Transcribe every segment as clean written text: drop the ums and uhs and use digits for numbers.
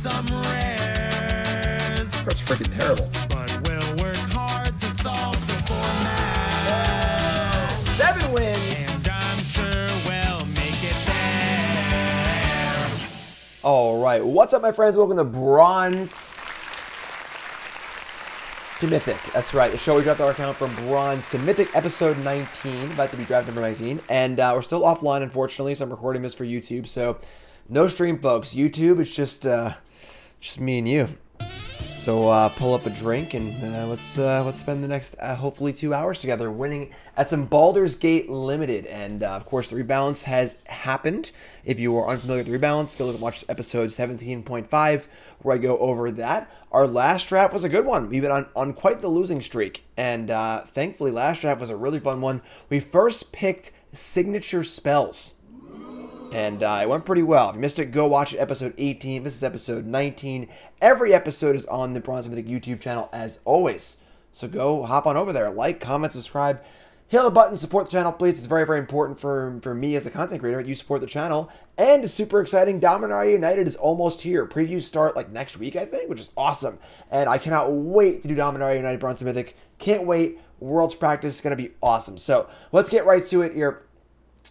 some rares. That's freaking terrible. But we'll work hard to solve the format. 7 wins. And I'm sure we'll make it there. All right, what's up, my friends? Welcome to Bronze to Mythic. That's right, the show we dropped our account from Bronze to Mythic, episode 19, about to be draft number 19. And we're still offline, unfortunately, so I'm recording this for YouTube. So no stream, folks. YouTube, it's just me and you. So pull up a drink and let's spend the next hopefully 2 hours together winning at some Baldur's Gate Limited. And of course, the rebalance has happened. If you are unfamiliar with the rebalance, go look and watch episode 17.5 where I go over that. Our last draft was a good one. We've been on quite the losing streak, and thankfully last draft was a really fun one. We first picked signature spells. And it went pretty well. If you missed it, go watch it, episode 18. This is episode 19. Every episode is on the Bronze Mythic YouTube channel, as always. So go hop on over there. Like, comment, subscribe. Hit the button, support the channel, please. It's very, very important for me as a content creator that you support the channel. And it's super exciting. Dominaria United is almost here. Previews start like next week, I think, which is awesome. And I cannot wait to do Dominaria United Bronze Mythic. Can't wait. World's practice is going to be awesome. So let's get right to it here.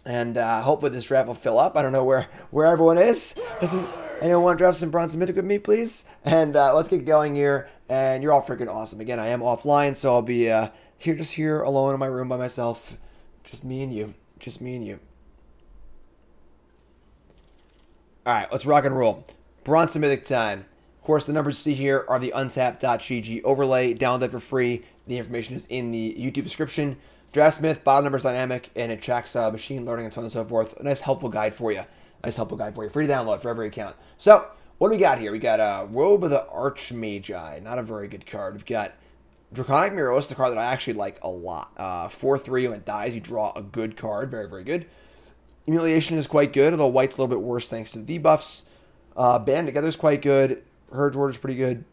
And hopefully this draft will fill up. I don't know where everyone is. Doesn't anyone want to draft some Bronze Mythic with me, please? And let's get going here. And you're all freaking awesome. Again, I am offline, so I'll be here alone in my room by myself. Just me and you. Just me and you. All right, let's rock and roll. Bronze Mythic time. Of course, the numbers you see here are the untapped.gg overlay. Download for free. The information is in the YouTube description. Draftsmith, bottom numbers dynamic, and it tracks machine learning and so on and so forth. A nice helpful guide for you. Free to download for every account. So, what do we got here? We got Robe of the Archmagi. Not a very good card. We've got Draconic Mirrors, the card that I actually like a lot. 4/3 when it dies, you draw a good card. Very, very good. Humiliation is quite good, although white's a little bit worse thanks to the debuffs. Band Together is quite good. Herd Order is pretty good.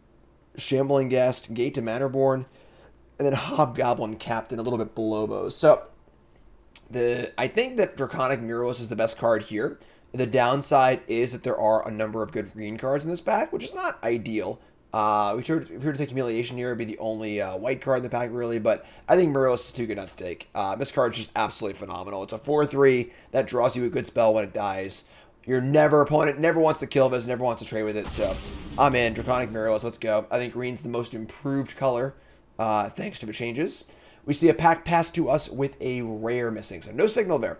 Shambling Guest, Gate to Mannerborn. And then Hobgoblin Captain a little bit below those. So, I think that Draconic Mirrors is the best card here. The downside is that there are a number of good green cards in this pack, which is not ideal. If we were to take Humiliation here, it would be the only white card in the pack, really. But I think Mirrors is too good not to take. This card is just absolutely phenomenal. It's a 4/3 that draws you a good spell when it dies. Your opponent never wants to kill this, never wants to trade with it. So, I'm in. Draconic Mirrors, let's go. I think green's the most improved color. Thanks to the changes. We see a pack passed to us with a rare missing, so no signal there.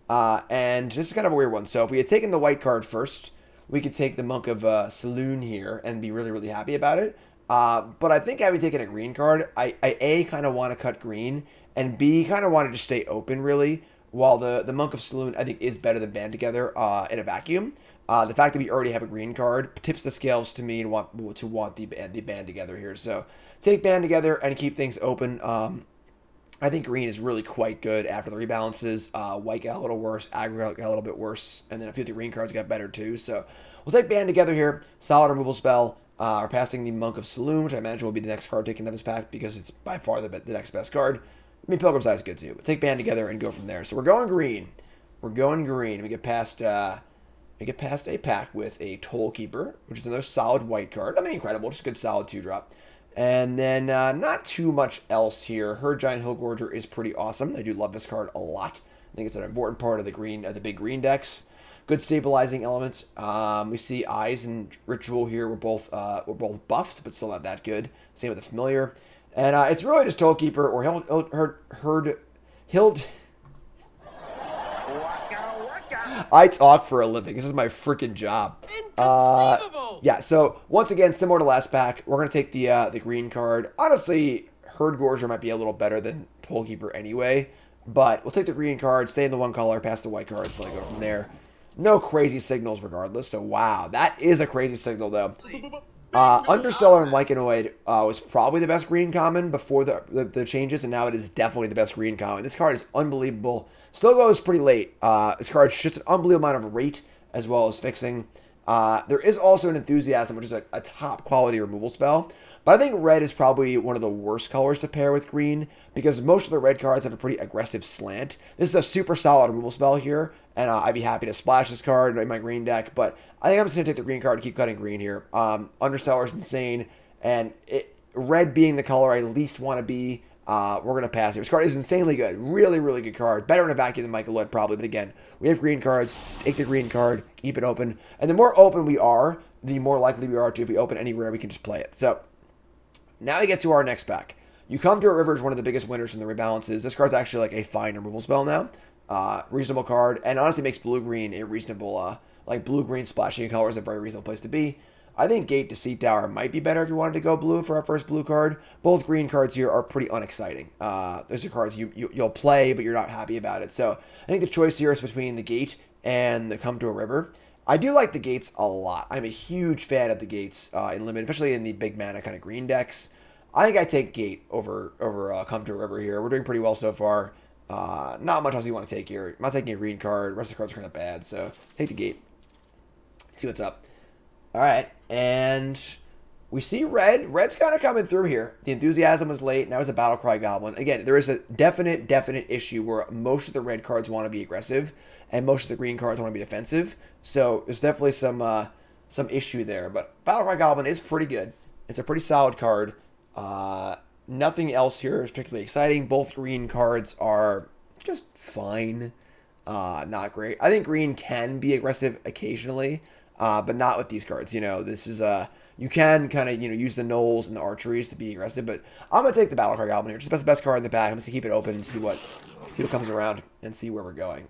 And this is kind of a weird one. So if we had taken the white card first, we could take the Monk of Saloon here and be really, really happy about it. But I think having taken a green card, I A, kind of want to cut green, and B, kind of want to just stay open, really, while the Monk of Saloon, I think, is better than Band Together in a vacuum. The fact that we already have a green card tips the scales to me and want the Band Together here. So take Band Together and keep things open. I think green is really quite good after the rebalances. White got a little worse. Aggro got a little bit worse. And then a few of the green cards got better too. So we'll take Band Together here. Solid removal spell. We're passing the Monk of Saloon, which I imagine will be the next card taken out of this pack because it's by far the next best card. I mean, Pilgrim's Eye is good too. But take Band Together and go from there. So we're going green. We get past a pack with a Tollkeeper, which is another solid white card. I mean, incredible. Just a good solid 2-drop. And then not too much else here. Her Giant Hillgorger is pretty awesome. I do love this card a lot. I think it's an important part of the big green decks. Good stabilizing elements. We see Eyes and Ritual here. We're both buffed, but still not that good. Same with the Familiar. And it's really just Tollkeeper or Hild. I talk for a living. This is my freaking job. Yeah, so once again, similar to last pack, we're going to take the green card. Honestly, Herdgorger might be a little better than Tollkeeper anyway, but we'll take the green card, stay in the one color, pass the white cards, let it go from there. No crazy signals regardless, so wow, that is a crazy signal though. Underseller and Lycanoid was probably the best green common before the changes, and now it is definitely the best green common. This card is unbelievable. Still goes pretty late. This card is just an unbelievable amount of rate as well as fixing. There is also an Enthusiasm, which is a top quality removal spell. But I think red is probably one of the worst colors to pair with green because most of the red cards have a pretty aggressive slant. This is a super solid removal spell here, and I'd be happy to splash this card in my green deck, but I think I'm just going to take the green card and keep cutting green here. Underseller is insane, and red being the color I least want to be, we're going to pass here. This card is insanely good. Really, really good card. Better in a vacuum than Michael Lloyd, probably. But again, we have green cards. Take the green card. Keep it open. And the more open we are, the more likely we are to, if we open anywhere, we can just play it. So, now we get to our next pack. You Come to a River is one of the biggest winners from the rebalances. This card's actually like a fine removal spell now. Reasonable card. And honestly makes blue-green a reasonable, like blue-green splashing color is a very reasonable place to be. I think Gate to Sea Tower might be better if you wanted to go blue for our first blue card. Both green cards here are pretty unexciting. Those are cards you'll play, but you're not happy about it. So I think the choice here is between the Gate and the Come to a River. I do like the Gates a lot. I'm a huge fan of the Gates in Limited, especially in the big mana kind of green decks. I think I take Gate over Come to a River here. We're doing pretty well so far. Not much else you want to take here. I'm not taking a green card. The rest of the cards are kind of bad, so take the Gate. See what's up. All right, and we see red. Red's kind of coming through here. The Enthusiasm was late, and that was a Battlecry Goblin. Again, there is a definite issue where most of the red cards want to be aggressive, and most of the green cards want to be defensive. So there's definitely some issue there. But Battlecry Goblin is pretty good. It's a pretty solid card. Nothing else here is particularly exciting. Both green cards are just fine. Not great. I think green can be aggressive occasionally. But not with these cards. You know, this is you can kind of use the Knolls and the Archeries to be aggressive. But I'm gonna take the Battlecry Goblin here. Just the best card in the pack. I'm just gonna keep it open and see what comes around and see where we're going.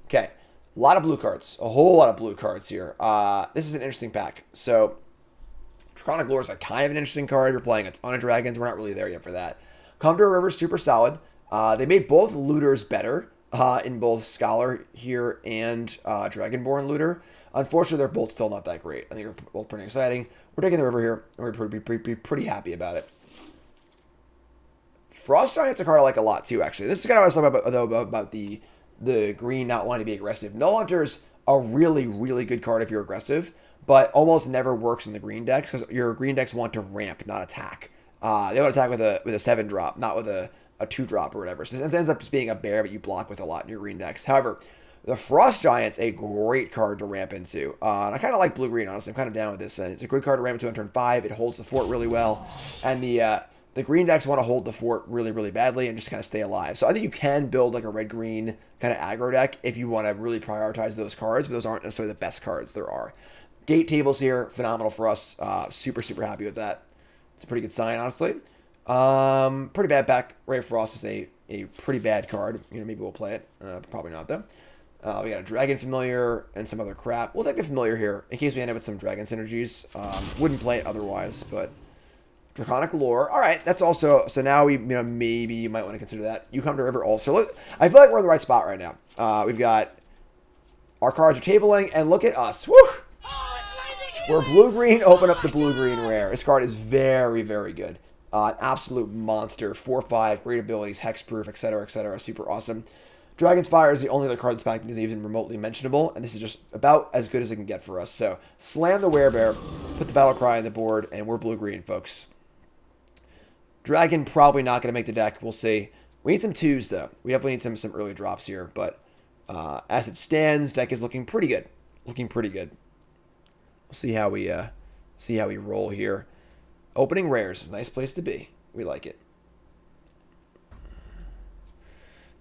Okay, a lot of blue cards. A whole lot of blue cards here. This is an interesting pack. So Draconic Lore is a kind of an interesting card. We're playing a ton of dragons. We're not really there yet for that. Come to a River, super solid. They made both looters better in both Scholar here and Dragonborn looter. Unfortunately, they're both still not that great. I think they're both pretty exciting. We're taking the river here, and we're pretty happy about it. Frost Giant's a card I like a lot, too, actually. This is kind of what I was talking about the green not wanting to be aggressive. Null Hunter's a really, really good card if you're aggressive, but almost never works in the green decks, because your green decks want to ramp, not attack. They want to attack with a 7-drop, not with a 2-drop or whatever. So it ends up just being a bear that you block with a lot in your green decks. However, the Frost Giant's a great card to ramp into. And I kind of like blue-green, honestly. I'm kind of down with this. And it's a good card to ramp into on turn 5. It holds the fort really well. And the green decks want to hold the fort really, really badly and just kind of stay alive. So I think you can build like a red-green kind of aggro deck if you want to really prioritize those cards. But those aren't necessarily the best cards there are. Gate tables here, phenomenal for us. Super, super happy with that. It's a pretty good sign, honestly. Pretty bad back. Ray of Frost is a pretty bad card. Maybe we'll play it. Probably not, though. We got a Dragon Familiar and some other crap. We'll take the Familiar here in case we end up with some Dragon synergies. Wouldn't play it otherwise, but Draconic Lore. All right, that's also... So now we maybe you might want to consider that. You Come to River also. I feel like we're in the right spot right now. We've got... Our cards are tabling, and look at us. Woo! We're blue-green. Open up the blue-green rare. This card is very, very good. An absolute monster. 4/5, great abilities, hexproof, etc., etc. Super awesome. Dragon's Fire is the only other card this pack that is even remotely mentionable, and this is just about as good as it can get for us. So, slam the Werebear, put the Battlecry on the board, and we're blue-green, folks. Dragon probably not going to make the deck. We'll see. We need some 2s, though. We definitely need some early drops here, but as it stands, deck is looking pretty good. Looking pretty good. We'll see how we roll here. Opening rares is a nice place to be. We like it.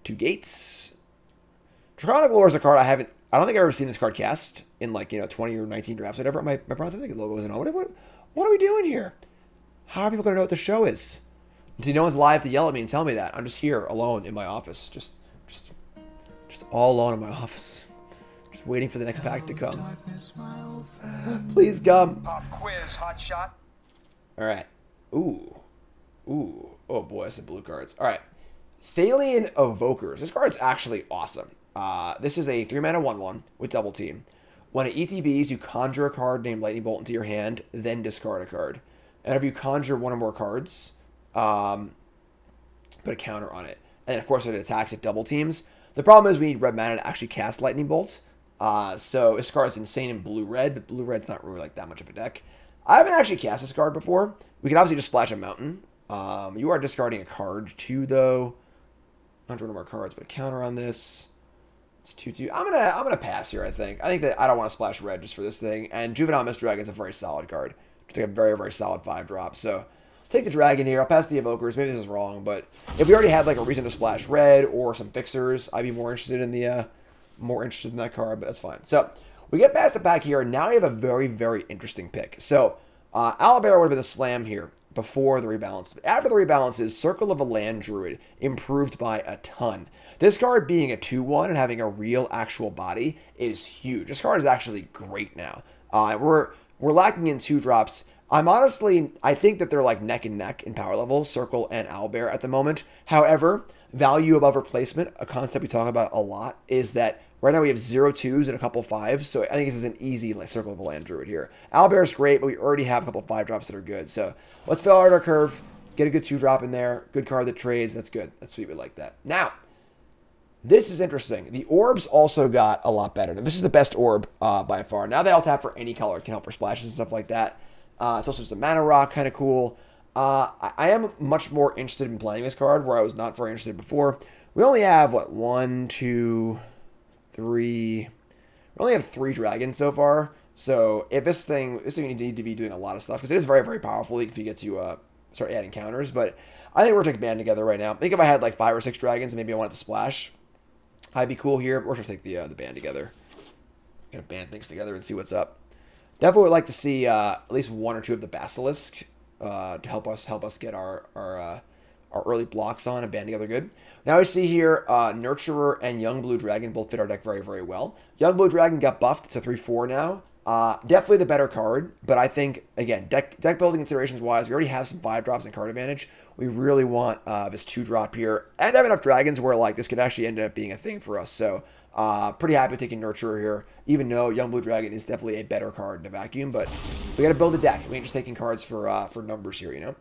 2 gates. Draconic Lore is a card I don't think I've ever seen this card cast in 20 or 19 drafts, whatever. My bronze logo isn't on. What are we doing here? How are people going to know what the show is? See, no one's live to yell at me and tell me that. I'm just here alone in my office. Just all alone in my office. Just waiting for the next pack to come. Please come. Pop quiz, hot shot. All right. Ooh. Oh boy, that's some blue cards. All right. Thalian Evokers. This card's actually awesome. This is a 3-mana 1/1 with double team. When it ETBs, you conjure a card named Lightning Bolt into your hand, then discard a card. And if you conjure one or more cards, put a counter on it. And of course, when it attacks, it double teams. The problem is we need red mana to actually cast Lightning Bolts. So this card's insane in blue-red, but blue-red's not really that much of a deck. I haven't actually cast this card before. We can obviously just splash a mountain. You are discarding a card too, though. 100 or more cards, but a counter on this. It's 2/2. I'm gonna pass here. I think that I don't want to splash red just for this thing. And Juvenile Mist Dragon's a very solid card. Just like a very, very solid 5-drop. So take the dragon here. I'll pass the evokers. Maybe this is wrong, but if we already had like a reason to splash red or some fixers, I'd be more interested in that card. But that's fine. So we get past the pack here, and now we have a very, very interesting pick. So Owlbear would have been the slam here before the rebalance. But after the rebalances, Circle of a Land Druid improved by a ton. This card being a 2/1 and having a real actual body is huge. This card is actually great now. We're lacking in 2-drops. I think that they're like neck and neck in power level, Circle and Owlbear at the moment. However, value above replacement, a concept we talk about a lot, is that right now we have 0/2s and a couple 5s, so I think this is an easy like Circle of the Land Druid here. Owlbear's great, but we already have a couple 5-drops that are good. So let's fill out our curve, get a good 2-drop in there, good card that trades. That's good. That's sweet. We like that. Now, this is interesting. The orbs also got a lot better. Now, this is the best orb by far. Now they all tap for any color. It can help for splashes and stuff like that. It's also just a mana rock, kind of cool. I am much more interested in playing this card, where I was not very interested before. We only have, what, 1, 2, 3... We only have 3 dragons so far. So if this thing you need to be doing a lot of stuff, because it is very, very powerful if you get to start adding counters. But I think we're taking band together right now. I think if I had like 5 or 6 dragons, maybe I wanted to splash, I'd be cool here. We're just take the band together. Gonna band things together and see what's up. Definitely would like to see at least 1 or 2 of the Basilisk to help us get our early blocks on and band together good. Now we see here Nurturer and Young Blue Dragon both fit our deck very, very well. Young Blue Dragon got buffed. It's a 3/4 now. Definitely the better card, but I think, again, deck building considerations wise, we already have some 5-drops and card advantage. We really want this 2-drop here and have enough dragons where like this could actually end up being a thing for us. So pretty happy taking Nurturer here, even though Young Blue Dragon is definitely a better card in a vacuum. But we got to build a deck. We ain't just taking cards for numbers here, you know.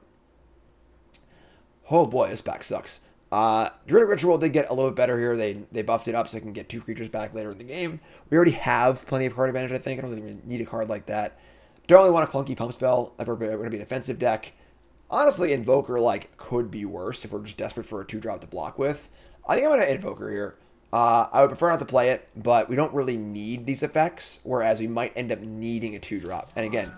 Oh boy, this pack sucks. Druidic Ritual did get a little bit better here. They buffed it up so they can get 2 creatures back later in the game. We already have plenty of card advantage, I think. I don't even need a card like that. Don't really want a clunky pump spell if we're going to be a defensive deck. Honestly, Invoker like could be worse if we're just desperate for a 2-drop to block with. I think I'm going to Invoker here. I would prefer not to play it, but we don't really need these effects, whereas we might end up needing a 2-drop. And again,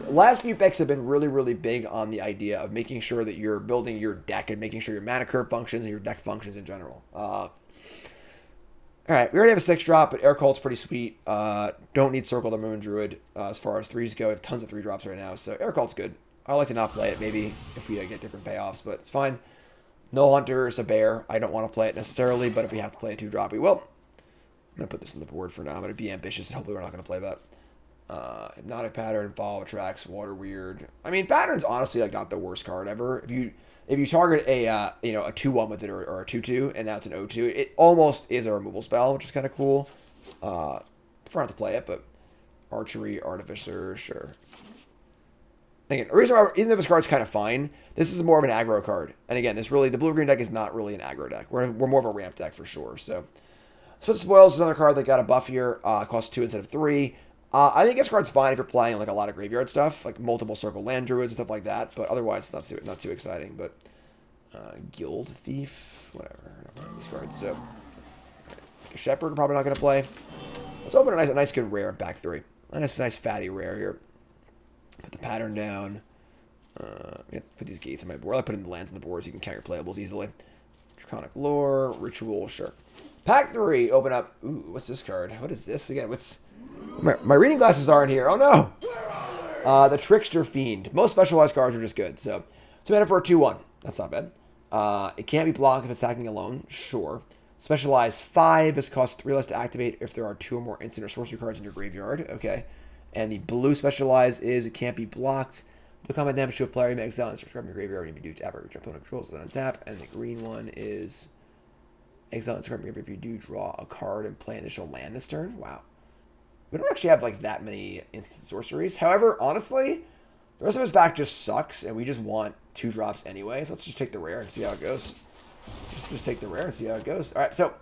last few picks have been really, really big on the idea of making sure that you're building your deck and making sure your mana curve functions and your deck functions in general. All right, we already have a 6-drop, but Air Cult's pretty sweet. Don't need Circle the Moon Druid as far as 3s go. We have tons of 3-drops right now, so Air Cult's good. I like to not play it, maybe, if we get different payoffs, but it's fine. Null Hunter is a bear. I don't want to play it necessarily, but if we have to play a 2-drop, we will. I'm going to put this on the board for now. I'm going to be ambitious, and hopefully we're not going to play that. Hypnotic Pattern, Follow Attracts, Water Weird. I mean, Pattern's honestly like not the worst card ever. If you target a a 2/1 with it or a 2/2 and now it's an 0/2, it almost is a removal spell, which is kind of cool. Prefer not to play it, but Archery, Artificer, sure. Again, the reason why, even though this card's kind of fine, this is more of an aggro card. And again, the blue-green deck is not really an aggro deck. We're more of a ramp deck for sure. So, Split Spoils is another card that got a buff here. Costs 2 instead of 3. I think this card's fine if you're playing like a lot of graveyard stuff, like multiple Circle Land Druids and stuff like that. But otherwise, it's not too exciting. But Guild Thief, whatever. I'm not playing these cards. So, a Shepherd, probably not going to play. Let's open a nice good rare in back 3. A nice fatty rare here. Put the pattern down. Put these gates on my board. I put in the lands on the board so you can count your playables easily. Draconic Lore, Ritual, sure. Pack 3, open up. Ooh, what's this card? What is this? Again, what's... My reading glasses aren't here. Oh no! The Trickster Fiend. Most specialized cards are just good. So, 2 mana for a 2/1. That's not bad. It can't be blocked if it's attacking alone. Sure. Specialized 5. This costs 3 less to activate if there are 2 or more instant or sorcery cards in your graveyard. Okay. And the blue specialized is it can't be blocked. The combat damage to a player you may exile and subscribe your graveyard and you do tap or your opponent controls it on tap. And the green one is exile and subscribe your graveyard if you do draw a card and play an additional land this turn. Wow. We don't actually have like that many instant sorceries. However, honestly, the rest of his back just sucks and we just want 2-drops anyway. So let's just take the rare and see how it goes. Just take the rare and see how it goes. All right, so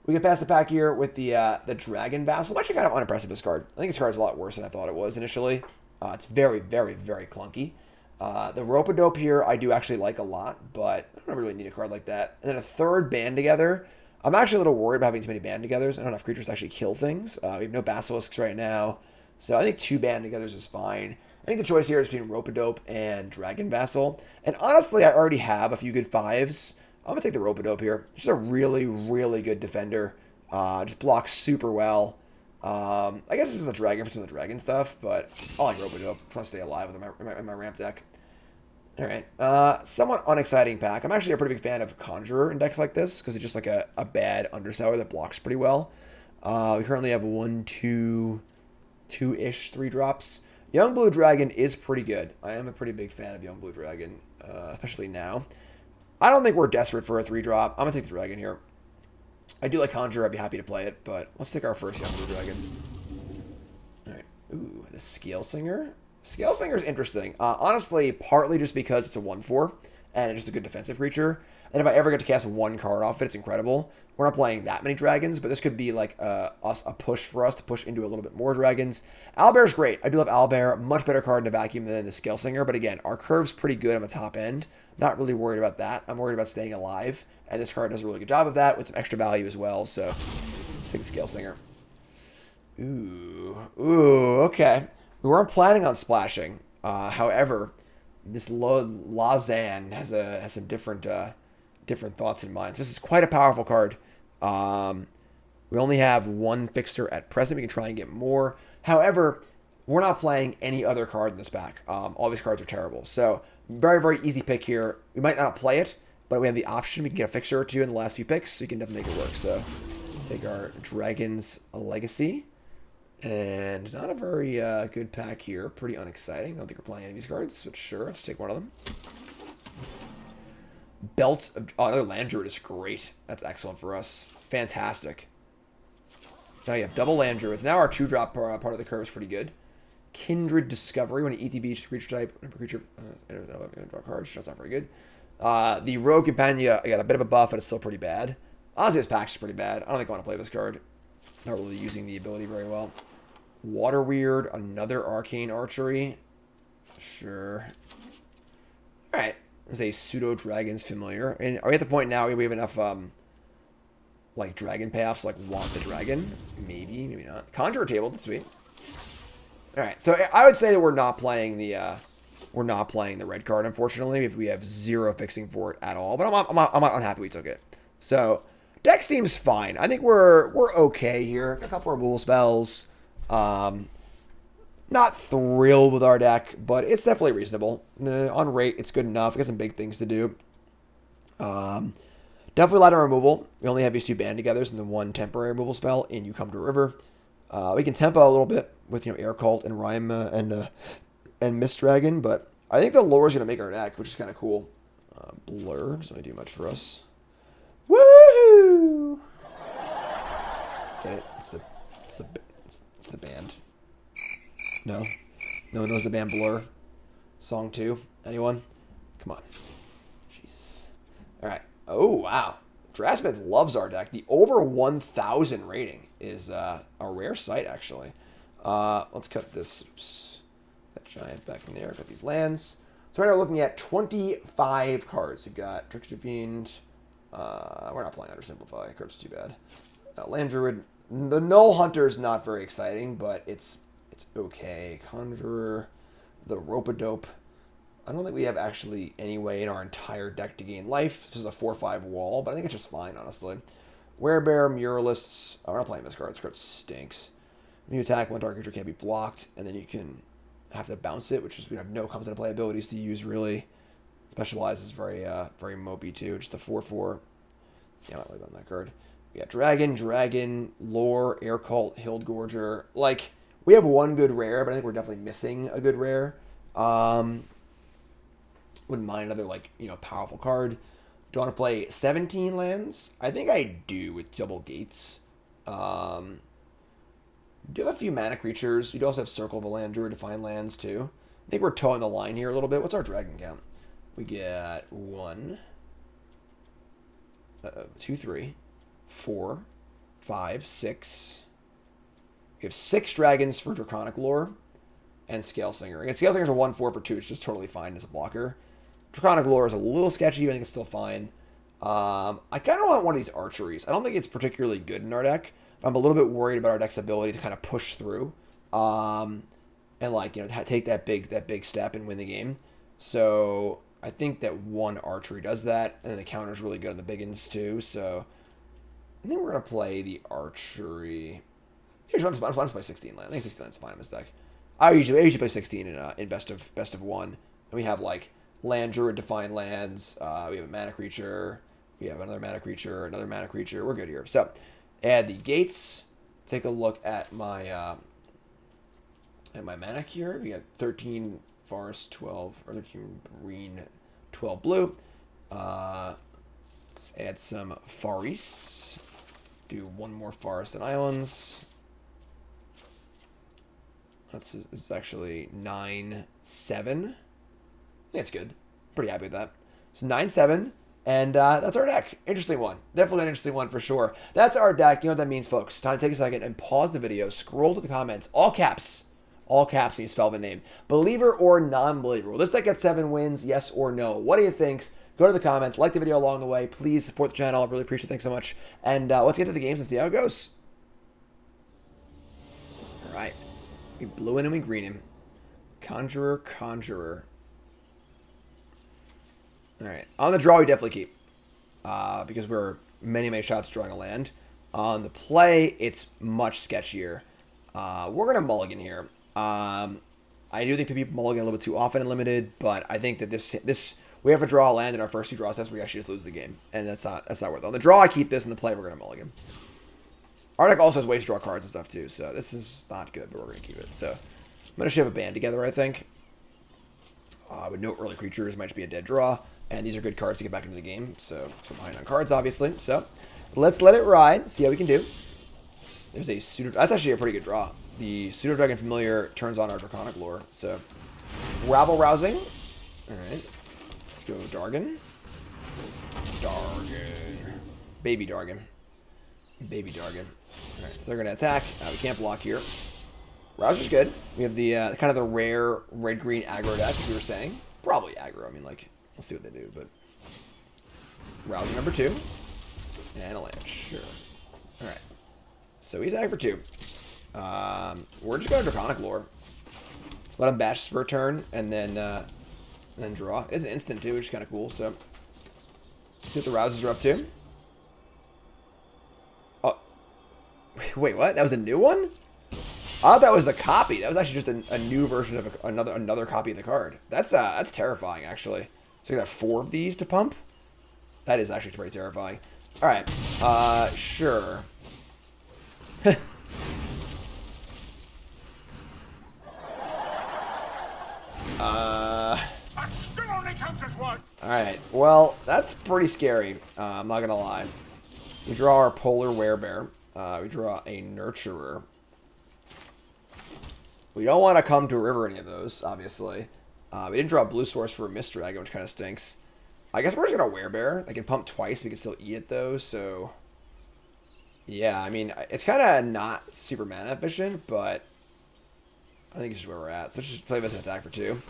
we get past the pack here with the Dragon Vassal. I'm actually kind of unimpressed with this card. I think this card is a lot worse than I thought it was initially. It's very, very, very clunky. The Rope-a-Dope here I do actually like a lot, but I don't really need a card like that. And then a 3rd Band Together. I'm actually a little worried about having too many band-togethers. I don't have enough creatures to actually kill things. We have no basilisks right now, so I think 2 band-togethers is fine. I think the choice here is between Rope-a-Dope and Dragon Vassal. And honestly, I already have a few good 5s. I'm going to take the Rope-a-Dope here. Just a really, really good defender. Just blocks super well. I guess this is the Dragon for some of the Dragon stuff, but I like Rope-a-Dope. I'm trying to stay alive with my ramp deck. Alright, somewhat unexciting pack. I'm actually a pretty big fan of Conjurer in decks like this, because it's just like a bad Underseller that blocks pretty well. We currently have 1, 2, 2-ish 3-drops. Young Blue Dragon is pretty good. I am a pretty big fan of Young Blue Dragon, especially now. I don't think we're desperate for a 3-drop. I'm going to take the Dragon here. I do like Conjurer. I'd be happy to play it, but let's take our first Young Blue Dragon. Alright. Ooh, the Scale Singer. Scale Singer is interesting. Honestly, partly just because it's a 1/4, and it's just a good defensive creature. And if I ever get to cast 1 card off it, it's incredible. We're not playing that many dragons, but this could be like a push for us to push into a little bit more dragons. Owlbear's great. I do love Owlbear. Much better card in a vacuum than the Scale Singer. But again, our curve's pretty good on the top end. Not really worried about that. I'm worried about staying alive. And this card does a really good job of that with some extra value as well. So let's take the Scale Singer. Ooh, okay. We weren't planning on splashing. However, this Lausanne has some different thoughts in mind. So this is quite a powerful card. We only have 1 fixer at present. We can try and get more. However, we're not playing any other card in this pack. All these cards are terrible. So very, very easy pick here. We might not play it, but we have the option. We can get a fixer or 2 in the last few picks, so you can definitely make it work. So let's take our Dragon's Legacy. And not a very good pack here. Pretty unexciting. I don't think we're playing any of these cards, but sure, let's take one of them. Belt of... Oh, another Land Druid is great. That's excellent for us. Fantastic. Now you have double Land Druids. Now our 2-drop part of the curve is pretty good. Kindred Discovery. When an ETB each creature type... Creature... I don't know if I'm going to draw cards. That's not very good. The Rogue Companion, I got a bit of a buff, but it's still pretty bad. Honestly, this pack's pretty bad. I don't think I want to play this card. Not really using the ability very well. Water Weird, another Arcane Archery. Sure. Alright. There's a Pseudo Dragon's Familiar. And are we at the point now where we have enough, like, dragon payoffs, like, want the dragon? Maybe, maybe not. Conjurer Table, that's sweet. Alright, so I would say that we're not playing the red card, unfortunately, if we have 0 fixing for it at all. But I'm not unhappy we took it. So, deck seems fine. I think we're okay here. Got a couple removal spells. Not thrilled with our deck, but it's definitely reasonable. On rate, it's good enough. We got some big things to do. Definitely a lot of removal. We only have these 2 band-togethers and the 1 temporary removal spell in You Come to a River. We can tempo a little bit with, Air Cult and Rhyme and Mist Dragon, but I think the lore is going to make our deck, which is kind of cool. Blur doesn't really do much for us. Woohoo! Get it? It's the band. No? No one knows the band Blur? Song 2? Anyone? Come on. Jesus. Alright. Oh, wow. Drasmith loves our deck. The over 1,000 rating is a rare sight, actually. Let's cut this that giant back in there. Cut these lands. So right now we're looking at 25 cards. We've got Trickster Fiend. We're not playing Undersimplify. Card's too bad. Land Druid. The Null Hunter is not very exciting, but it's okay. Conjurer. The Rope-a-Dope. I don't think we have actually any way in our entire deck to gain life. This is a 4/5 wall, but I think it's just fine, honestly. Werebear, Muralists. Oh, we're not playing this card. This card stinks. When you attack, 1 target creature can't be blocked, and then you can have to bounce it, which is we have no comes into play abilities to use, really. Specialized is very mopey, too. Just a 4/4. Yeah, I'm not really on that card. We got Dragon, Lore, Air Cult, Hildgorger. Like, we have 1 good rare, but I think we're definitely missing a good rare. Wouldn't mind another, powerful card. Do I want to play 17 lands? I think I do with double gates. Do have a few mana creatures. We do also have Circle of a Land Druid to find lands, too. I think we're towing the line here a little bit. What's our dragon count? We get 1, 2, 3, 4, 5, 6. We have 6 dragons for Draconic Lore and Scale Singer. Again, Scale Singer's a 1/4 for 2. It's just totally fine as a blocker. Draconic Lore is a little sketchy, but I think it's still fine. I kind of want one of these archeries. I don't think it's particularly good in our deck. But I'm a little bit worried about our deck's ability to kind of push through, and like take that big step and win the game. So I think that one archery does that, and then the counter's really good on the biggins too. So I think we're gonna play the archery. Here's one. I'm play 16 land. I think 16 land's fine in this deck. I usually play 16 in best of one, and we have like land druid, define lands. We have a mana creature. We have another mana creature, another mana creature. We're good here. So add the gates. Take a look at my mana here. We got 13 forest, 12 or 13 green, 12 blue. Let's add some Faris. Do one more forest and islands. This is actually 9-7. I think it's good. Pretty happy with that. It's 9-7. And that's our deck. Interesting one. Definitely an interesting one for sure. That's our deck. You know what that means, folks. Time to take a second and pause the video. Scroll to the comments. All caps. All caps when you spell the name. Believer or non-believer. Will this deck get 7 wins? Yes or no? What do you think? Go to the comments. Like the video along the way. Please support the channel. I really appreciate it. Thanks so much. And let's get to the games and see how it goes. All right. We blue in and we green him. Conjurer, Conjurer. All right. On the draw, we definitely keep. Because we're many shots drawing a land. On the play, it's much sketchier. We're going to mulligan here. I do think people mulligan a little bit too often and limited, but I think that this we have to draw a land in our first 2 draw steps. We actually just lose the game, and that's not worth it. On the draw, I keep this. In the play, we're going to mulligan. Our deck also has ways to draw cards and stuff too, so this is not good, but we're going to keep it. So I'm going to ship a band together, I think. With no early creatures, might just be a dead draw. And these are good cards to get back into the game. So we're behind on cards, obviously. So let's let it ride. See how we can do. There's a pseudo. That's actually a pretty good draw. The Pseudo Dragon Familiar turns on our Draconic Lore. So Rabble Rousing. All right. Let's go Dargon. Dargon. Baby Dargon. Baby Dargon. All right. So they're going to attack. We can't block here. Rouser's good. We have the kind of the rare red-green aggro deck, as we were saying. Probably aggro. I mean, like, we'll see what they do, but Rouser number 2. And a land. Sure. Alright. So he's attack for 2. We're just going to Draconic Lore. Let's let him bash for a turn, and then draw. It's an instant, too, which is kind of cool, so see what the Rousers are up to. Oh. Wait, what? That was a new one? I thought that was the copy. That was actually just a new version of another copy of the card. That's terrifying, actually. So you have 4 of these to pump? That is actually pretty terrifying. All right. Sure. All right. Well, that's pretty scary. I'm not gonna lie. We draw our Polar Werebear. We draw a Nurturer. We don't want to come to a river any of those, obviously. We didn't draw a blue source for a Mist Dragon, which kind of stinks. I guess we're just going to Werebear. I can pump twice. We can still eat it, though, so... Yeah, I mean, it's kind of not super mana efficient, but... I think it's just where we're at. So let's just play this and attack for 2.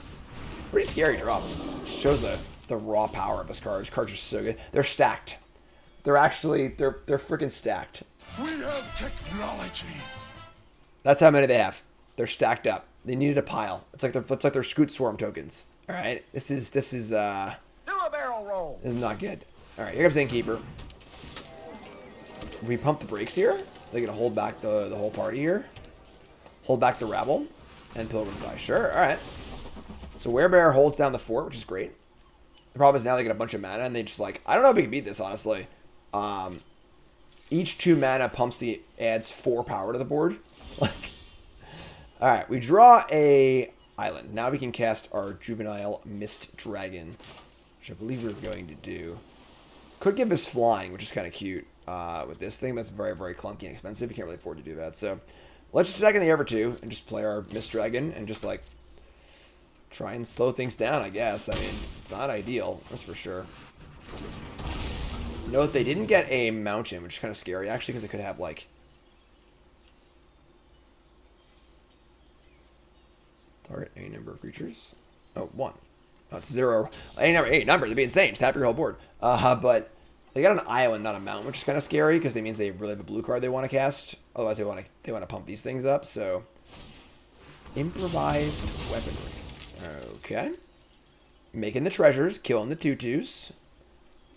Pretty scary drop. Shows the raw power of this card. These cards are so good. They're stacked. They're actually... They're freaking stacked. We have technology. That's how many they have. They're stacked up. They needed a pile. It's like their Scoot Swarm tokens. All right, this is Do a barrel roll. This is not good. All right, here comes Innkeeper. We pump the brakes here. They're gonna hold back the whole party here. Hold back the rabble and Pilgrim's Eye. Sure. All right. So Werebear holds down the fort, which is great. The problem is now they get a bunch of mana and they just like I don't know if we can beat this honestly. Each 2 mana adds 4 power to the board. Like. All right, we draw a island. Now we can cast our Juvenile Mist Dragon, which I believe we're going to do. Could give us flying, which is kind of cute with this thing. That's very, very clunky and expensive. You can't really afford to do that. So let's just attack in the air for 2 and just play our Mist Dragon and just like try and slow things down, I guess. I mean, it's not ideal, that's for sure. Note they didn't get a mountain, which is kind of scary actually because they could have like target any number of creatures. Oh, 1. Oh, it's 0. Any number. They'd be insane. Just tap your whole board. But They got an island, not a mountain, which is kind of scary because it means they really have a blue card they want to cast. Otherwise, they want to pump these things up. So, improvised weaponry. Okay, making the treasures, killing the tutus.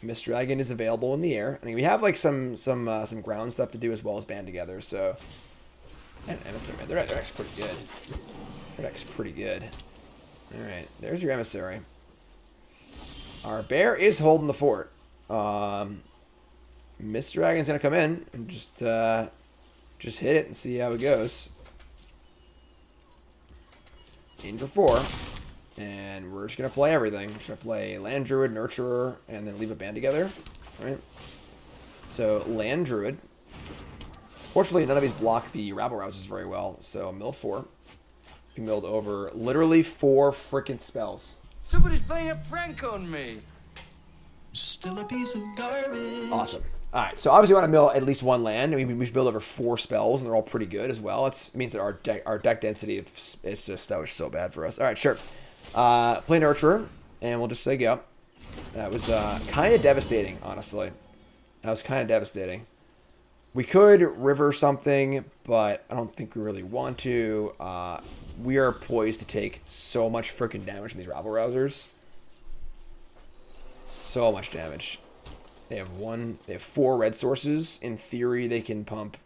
Mist Dragon is available in the air. I mean, we have like some ground stuff to do as well as band together. So, and emissary, man, their deck's pretty good. Their deck's pretty good. All right, there's your emissary. Our bear is holding the fort. Mist Dragon's gonna come in and just hit it and see how it goes. In for 4. And we're just gonna play everything. We're just gonna play Land Druid, Nurturer, and then leave a band together. Right? So Land Druid. Fortunately, none of these block the rabble rousers very well. So mill 4. We milled over literally 4 freaking spells. Somebody's playing a prank on me. Still a piece of garbage. Awesome. All right, so obviously we want to mill at least 1 land. I mean, we should build over 4 spells, and they're all pretty good as well. It means that our deck density is just that was so bad for us. All right, sure. Play Nurturer, and we'll just say go. That was kind of devastating, honestly. That was kind of devastating. We could river something, but I don't think we really want to. We are poised to take so much freaking damage from these rabble rousers. So much damage. They have 4 red sources. In theory, they can pump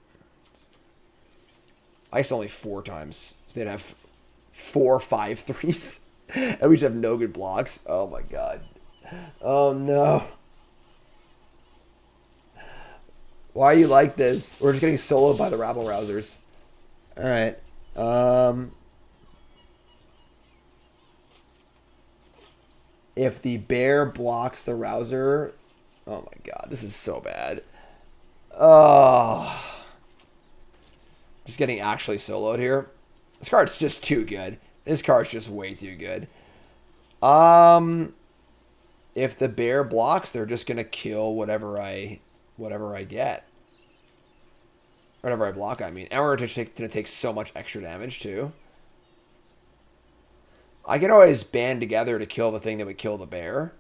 ice only 4 times. So they'd have 4 5/3s. And we just have no good blocks. Oh my god. Oh no. Why are you like this? We're just getting soloed by the rabble rousers. Alright. If the bear blocks the rouser... Oh my god, this is so bad. Oh. Just getting actually soloed here. This card's just too good. This card's just way too good. If the bear blocks, they're just gonna kill whatever I get. Whatever I block, I mean. And we're gonna take so much extra damage too. I can always band together to kill the thing that would kill the bear.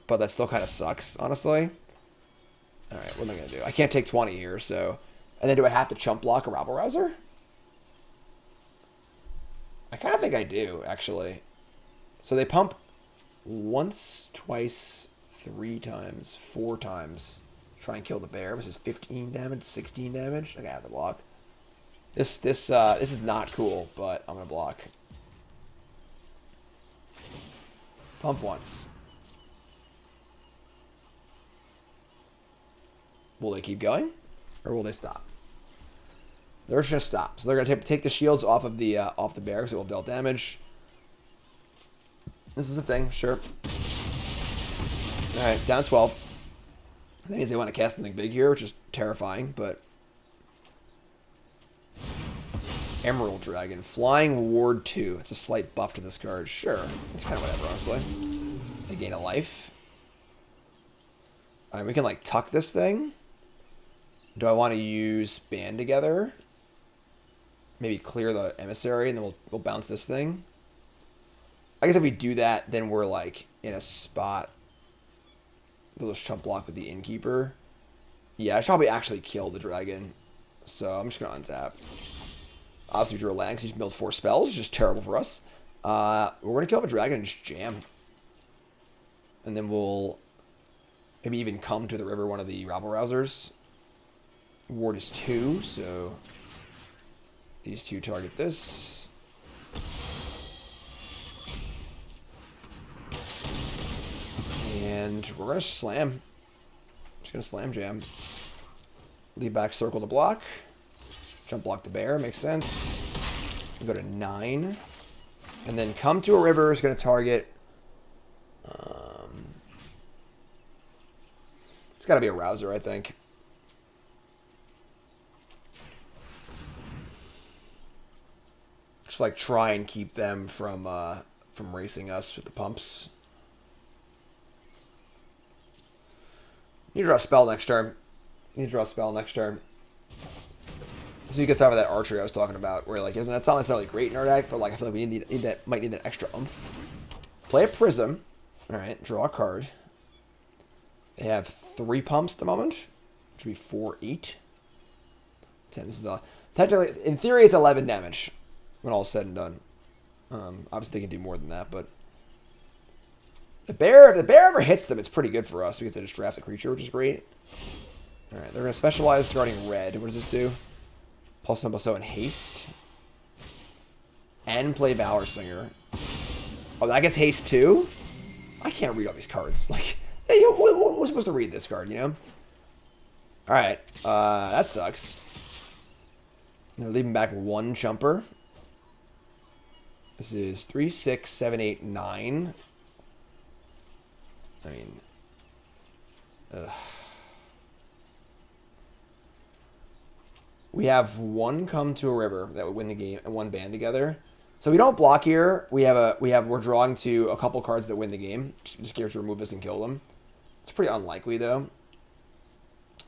But that still kind of sucks, honestly. Alright, what am I going to do? I can't take 20 here, so... And then do I have to chump block a rabble rouser? I kind of think I do, actually. So they pump once, twice, 3 times, 4 times. Try and kill the bear. This is 15 damage, 16 damage. I have to block. This is not cool, but I'm going to block. Pump once. Will they keep going? Or will they stop? They're just going to stop. So they're going to take the shields off of the bear because it will deal damage. This is a thing, sure. Alright, down 12. That means they want to cast something big here, which is terrifying, but... Emerald Dragon. Flying Ward 2. It's a slight buff to this card. Sure. It's kind of whatever, honestly. They gain a life. Alright, we can, like, tuck this thing. Do I want to use Band Together? Maybe clear the Emissary, and then we'll bounce this thing. I guess if we do that, then we're, like, in a spot. We'll just chump block with the Innkeeper. Yeah, I should probably actually kill the dragon. So I'm just going to untap. Obviously, we drew a land because he milled 4 spells. It's just terrible for us. We're going to kill the dragon and just jam. And then we'll maybe even come to the river one of the rabble rousers. Ward is 2, so these 2 target this. And we're going to slam. Just going to slam jam. Lead back circle to block. Jump block the bear, makes sense. We go to 9. And then come to a river is going to target... it's got to be a rouser, I think. Just like try and keep them from racing us with the pumps. You draw a spell next turn. So you can start with that archery I was talking about, where like isn't that not necessarily great in our deck, but like I feel like we might need that extra oomph. Play a prism. Alright, draw a card. They have 3 pumps at the moment. Which would be 4, 8. 10. This is technically, in theory, it's 11 damage when all is said and done. Obviously, they can do more than that, but if the bear ever hits them, it's pretty good for us. We get to just draft the creature, which is great. All right, they're going to specialize starting red. What does this do? Plus one, plus so, and haste. And play Valor Singer. Oh, that gets haste too? I can't read all these cards. Like, hey, who's supposed to read this card, you know? Alright, that sucks. They're leaving back 1 jumper. This is 3, 6, 7, 8, 9. I mean, ugh. We have 1 come to a river that would win the game and 1 band together. So we don't block here. We're drawing to a couple cards that win the game. Just get to remove this and kill them. It's pretty unlikely though.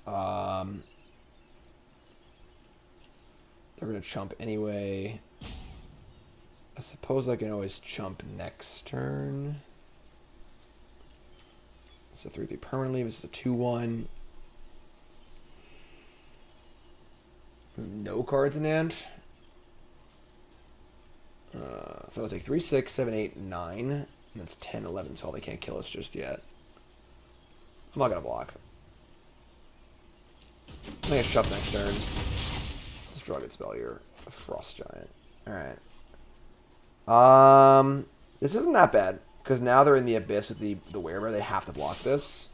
They're gonna chump anyway. I suppose I can always chump next turn. It's a 3/3 permanently. This is a 2/1. No cards in hand. So I'll take 3, 6, 7, 8, 9. And that's 10, 11, 12. They can't kill us just yet. I'm not going to block. I'm going to shove next turn. Let's draw a good spell here. A Frost Giant. Alright. This isn't that bad. Because now they're in the Abyss with the Werebear. They have to block this.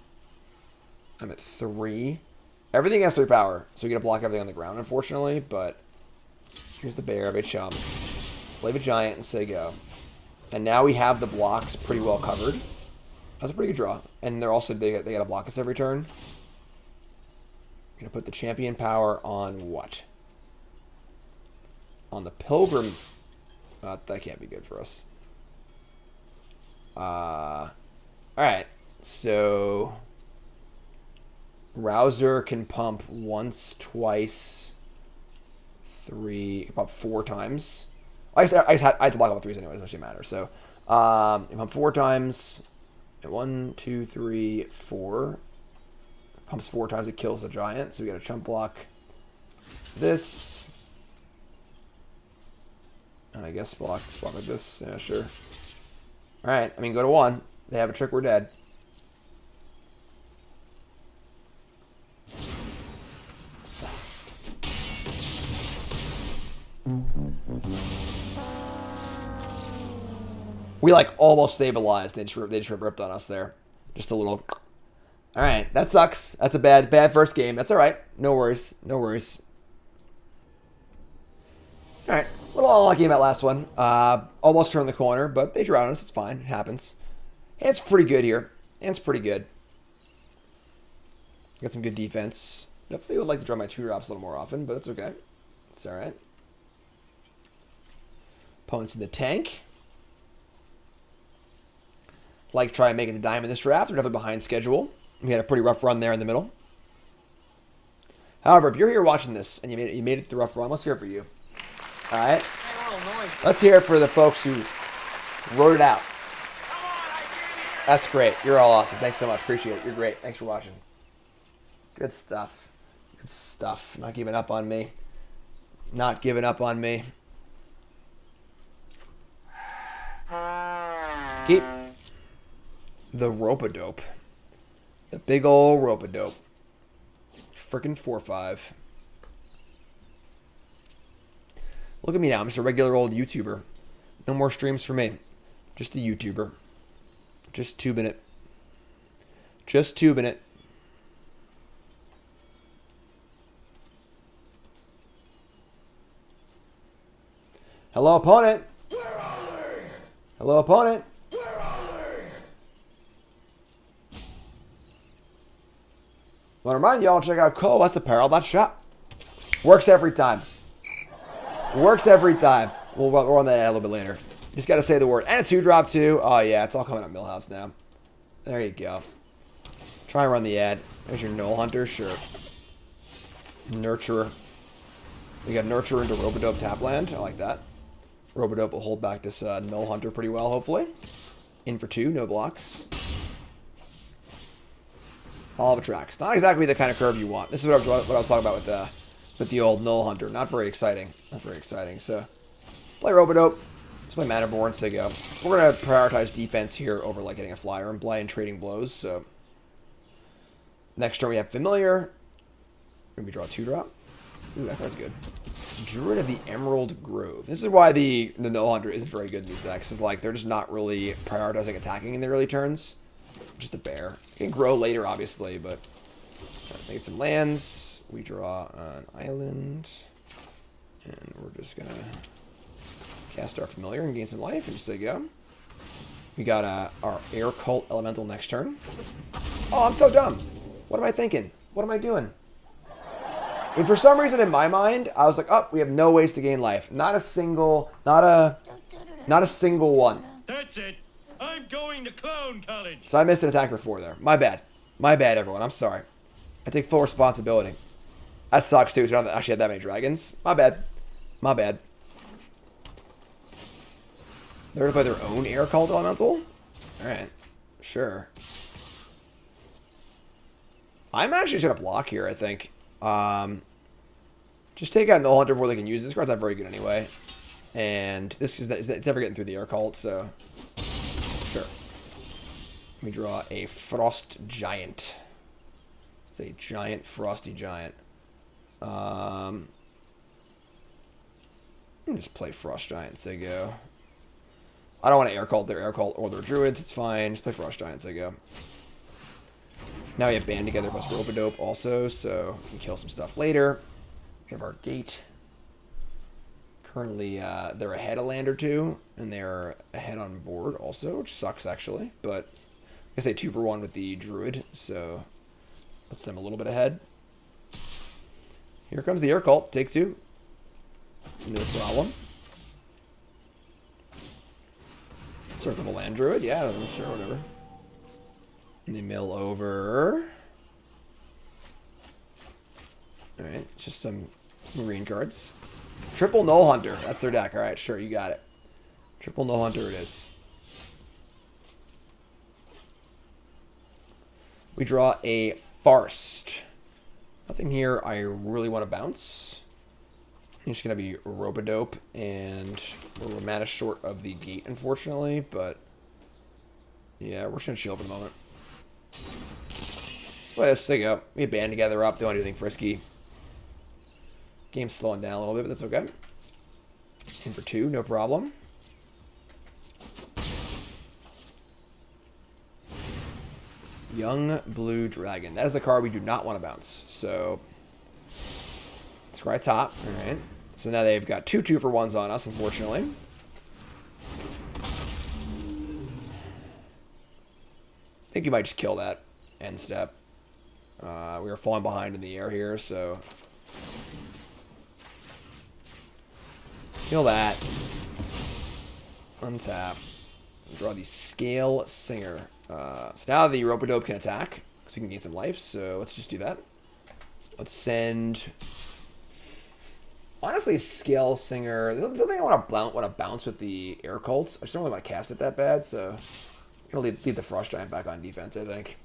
I'm at 3. Everything has 3 power. So we get to block everything on the ground, unfortunately. But here's the bear. Big chump. Play the giant and say go. And now we have the blocks pretty well covered. That's a pretty good draw. And they're also, they got to block us every turn. Going to put the champion power on what? On the pilgrim. That can't be good for us. Alright. So Rouser can pump once, twice, 3, pump 4 times. I had to block all 3s anyways, it doesn't matter. So, pump 4 times. 1, 2, 3, 4. Pumps 4 times, it kills the giant. So we got a chump block. This. And I guess block like this. Yeah, sure. Alright, I mean, go to 1. They have a trick, we're dead. We like almost stabilized. They just ripped on us there. Just a little. All right, that sucks. That's a bad first game. That's all right. No worries. No worries. All right, a little unlucky in that last one. Almost turned the corner, but they drew on us. It's fine. It happens. Hand's pretty good here. Hand's pretty good. Got some good defense. Definitely would like to draw my 2-drops a little more often, but it's okay. It's all right. Opponents in the tank. Like try and make it to diamond this draft. We're definitely behind schedule. We had a pretty rough run there in the middle. However, if you're here watching this and you made it through the rough run, let's hear it for you. All right? Let's hear it for the folks who wrote it out. That's great. You're all awesome. Thanks so much. Appreciate it. You're great. Thanks for watching. Good stuff. Good stuff. Not giving up on me. Not giving up on me. Keep the rope-a-dope. The big ol' rope-a-dope. Frickin' 4-5. Look at me now. I'm just a regular old YouTuber. No more streams for me. Just a YouTuber. Just tubing it. Just tubing it. Hello, opponent. Hello, opponent. Want to remind y'all, check out Cole. That's apparel.shop. Works every time. Works every time. We'll run that a little bit later. Just got to say the word. And a 2-drop too. Oh, yeah. It's all coming up Millhouse now. There you go. Try and run the ad. There's your Null Hunter. Sure. Nurturer. We got Nurturer into Robodope Tapland. I like that. Robodope will hold back this Null Hunter pretty well, hopefully. In for 2. No blocks. Olive Tracks. Not exactly the kind of curve you want. This is what I was talking about with the old Null Hunter. Not very exciting. Not very exciting. So, play Robodope. Let's play Matterborn. So go. We're going to prioritize defense here over like getting a flyer in play and trading blows. So, next turn we have Familiar. Maybe draw a 2-drop. Ooh, that card's good. Druid of the Emerald Grove. This is why the Null Hunter isn't very good in these decks. Is like they're just not really prioritizing attacking in the early turns. Just a bear. It can grow later, obviously, but make some lands. We draw an island, and we're just gonna cast our Familiar and gain some life. And just say go. We got our Air Cult Elemental next turn. Oh, I'm so dumb. What am I thinking? What am I doing? And for some reason in my mind, I was like, oh, we have no ways to gain life. Not a single one. That's it. I'm going to clown college. So I missed an attack for 4 there. My bad. My bad, everyone. I'm sorry. I take full responsibility. That sucks, too. I don't actually have that many dragons. My bad. My bad. They're going to play their own Air Cult Elemental? Alright. Sure. I'm actually just going to block here, I think. Just take out Null Hunter before they can use it. This card's not very good anyway. And this is it's never getting through the Air Cult, so sure. Let me draw a Frost Giant. It's a giant frosty giant. Let me just play Frost Giant, say go. I don't want to Air Cult their Air Cult or their Druids, it's fine. Just play Frost Giant, say go. Now we have Band Together plus Robodope also, so we can kill some stuff later. We have our Gate. Currently, they're ahead a land or 2, and they're ahead on board also, which sucks actually. But I guess they 2 for 1 with the Druid, so puts them a little bit ahead. Here comes the Air Cult, take 2. No problem. Circle the Land Druid, yeah, sure, whatever. And they mill over. Alright, just some green cards. Triple Null Hunter. That's their deck. Alright, sure, you got it. Triple Null Hunter it is. We draw a Farced. Nothing here I really want to bounce. I'm just going to be Robodope, and we're mana short of the Gate, unfortunately, but yeah, we're just going to chill for the moment. Let's take up. We band together up. Don't want to do anything frisky. Game's slowing down a little bit, but that's okay. In for 2, no problem. Young Blue Dragon. That is a card we do not want to bounce. So, scry top. Alright. So now they've got 2 2-for-1s on us, unfortunately. I think you might just kill that end step. We were falling behind in the air here, so kill that. Untap. Draw the Scale Singer. So now the Robodope can attack, so we can gain some life. So let's just do that. Let's send. Honestly, Scale Singer. There's something I want to bounce with the Air Cults. I just don't really want to cast it that bad, so I'm gonna leave the Frost Giant back on defense, I think.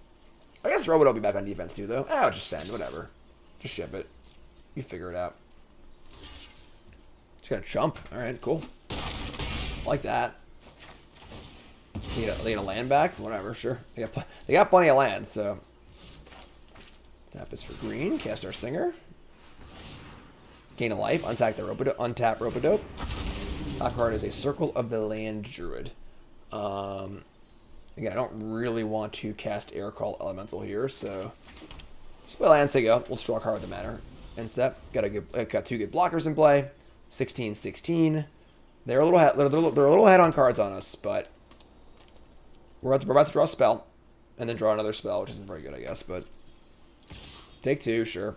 I guess Robodope will be back on defense too, though. I'll just send, whatever. Just ship it. You figure it out. Just gotta jump. Alright, cool. Like that. They get a land back? Whatever, sure. They got plenty of land, so. Tap is for green. Cast our Singer. Gain a life. Untap Robodope. Top card is a Circle of the Land Druid. Again, I don't really want to cast Air Cult Elemental here, so just play land, say go. We'll draw a card with the mana. End step. Got 2 good blockers in play. 16-16. They're a little ahead on cards on us, but we're about to draw a spell, and then draw another spell, which isn't very good, I guess. But take 2, sure.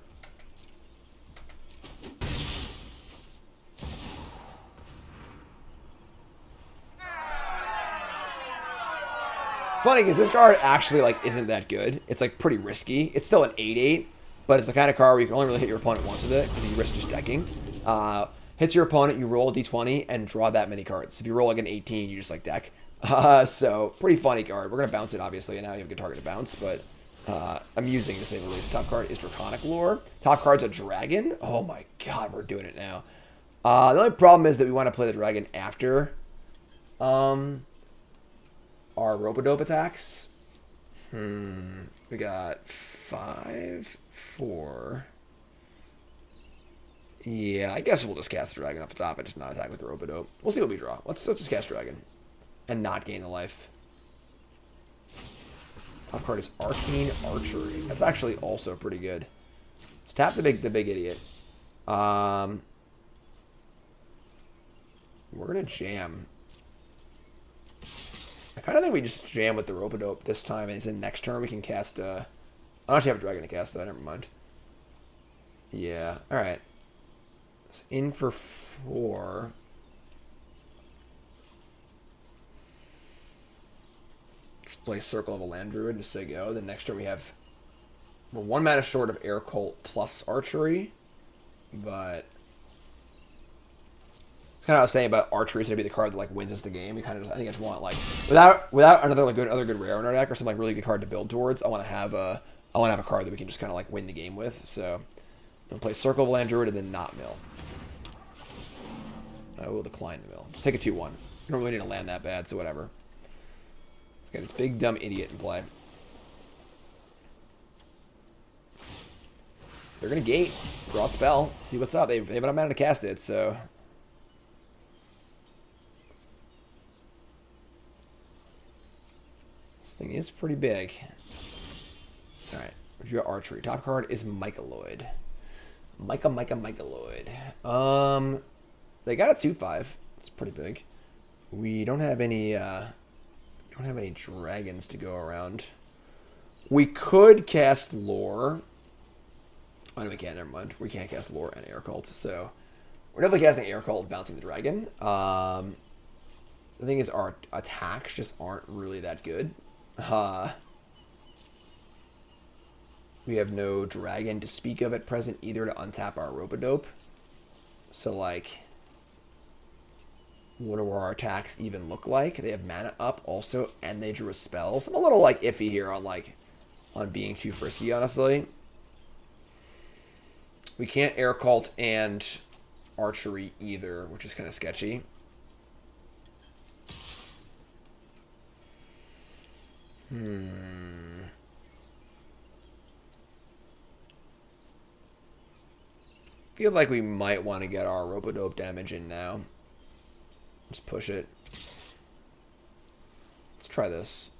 Funny because this card actually isn't that good. It's pretty risky. It's still an 8/8, but it's the kind of card where you can only really hit your opponent once with it because you risk just decking. Hits your opponent, you roll a d20 and draw that many cards. If you roll an 18, you just deck. So pretty funny card. We're gonna bounce it obviously, and now you have a good target to bounce. But Amusing to say the least. Top card is Draconic Lore. Top card's a dragon. Oh my god, we're doing it now. The only problem is that we want to play the dragon after our Robodope attacks. We got 5, 4. Yeah, I guess we'll just cast the dragon up the top and just not attack with the Robodope. We'll see what we draw. Let's just cast dragon and not gain a life. Top card is Arcane Archery. That's actually also pretty good. Let's tap the big idiot. We're gonna jam. I kind of think we just jam with the Robodope this time, and then next turn we can cast. I don't actually have a dragon to cast though. Never mind. Yeah. All right. So in for 4. Play Circle of a Land Druid and say go. Then next turn we're 1 mana short of Air Cult plus Archery, but it's kind of what I was saying about Archery is gonna be the card that like wins us the game. We kind of I think I just want like without another like other good rare in our deck or some like really good card to build towards. I want to have a card that we can just kind of like win the game with. So we'll play Circle of a Land Druid and then not mill. I will decline the mill. Just take a 2/1. You don't really need to land that bad, so whatever. Got this big dumb idiot in play. They're gonna gate, draw a spell, see what's up. They haven't managed to cast it, so this thing is pretty big. All right, we got Archery. Top card is Mycoloid. Mycoloid. They got a 2/5. It's pretty big. We don't have any. Don't have any dragons to go around. We could cast Lore. Oh, no, we can't. Never mind. We can't cast Lore and Air Cult. So we're definitely casting Air Cult and bouncing the dragon. The thing is, our attacks just aren't really that good. We have no dragon to speak of at present either to untap our Robodope. So, like, what do our attacks even look like? They have mana up also, and they drew a spell. So I'm a little like iffy here on being too frisky, honestly. We can't Air Cult and Archery either, which is kind of sketchy. Feel like we might want to get our Robodope damage in now. Just push it. Let's try this.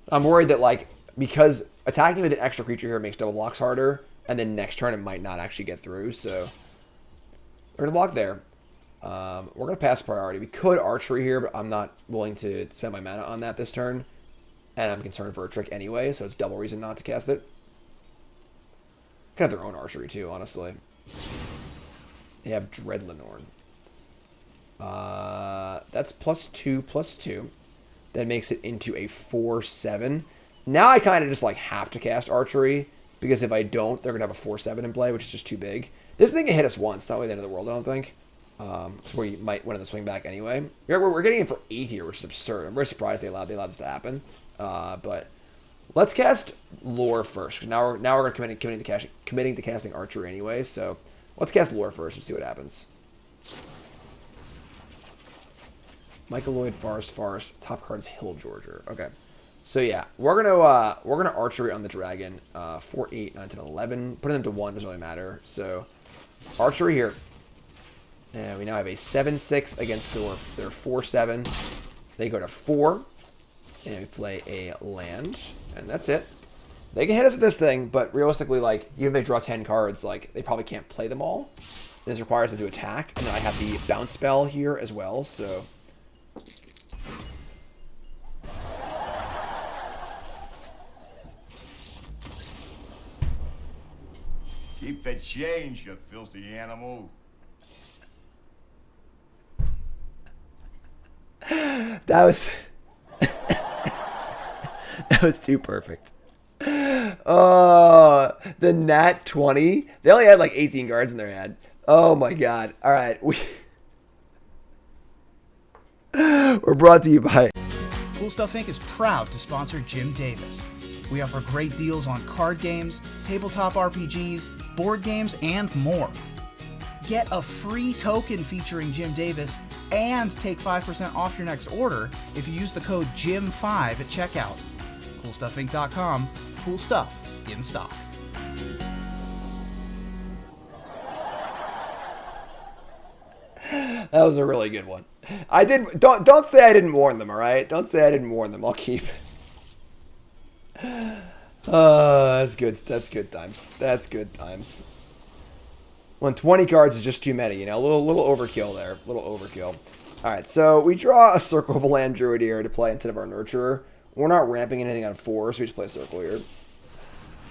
I'm worried that, like, because attacking with an extra creature here makes double blocks harder, and then next turn it might not actually get through, so we're going to block there. We're going to pass priority. We could Archery here, but I'm not willing to spend my mana on that this turn, and I'm concerned for a trick anyway, so it's double reason not to cast it. Kind of their own Archery, too, honestly. They have Dreadlenorn. That's +2/+2. That makes it into a 4/7. Now I kind of just like have to cast Archery because if I don't, they're gonna have a 4/7 in play, which is just too big. This thing can hit us once, not really the end of the world, I don't think. So we might win in the swing back anyway. We're getting in for 8 here, which is absurd. I'm very surprised they allowed this to happen. But let's cast Lore first. Now we're committing to casting Archery anyway. So let's cast Lore first and see what happens. Mycoloid, Forest. Top card is Hillgeorger. Okay, so yeah, we're gonna Archery on the dragon. 4, 8, 9, 10, 11. Putting them to 1 doesn't really matter. So Archery here, and we now have a 7/6 against their 4/7. They go to 4, and we play a land, and that's it. They can hit us with this thing, but realistically, like, even if they draw 10 cards, like, they probably can't play them all. This requires them to attack, and then I have the bounce spell here as well, so. Keep the change, you filthy animal. That was that was too perfect. Oh, the nat 20. They only had like 18 cards in their hand. Oh my god. All right, we're brought to you by Cool Stuff Inc. is proud to sponsor Jim Davis. We offer great deals on card games, tabletop RPGs, board games, and more. Get a free token featuring Jim Davis and take 5% off your next order if you use the code JIM5 at checkout. CoolStuffInc.com. Cool stuff in stock. That was a really good one. I did. Don't say I didn't warn them. All right. Don't say I didn't warn them. I'll keep. That's good. That's good times. That's good times. When 20 cards is just too many, you know, a little overkill there. A little overkill. All right. So we draw a Circle of a Land Druid here to play instead of our Nurturer. We're not ramping anything on 4, so we just play a Circle here.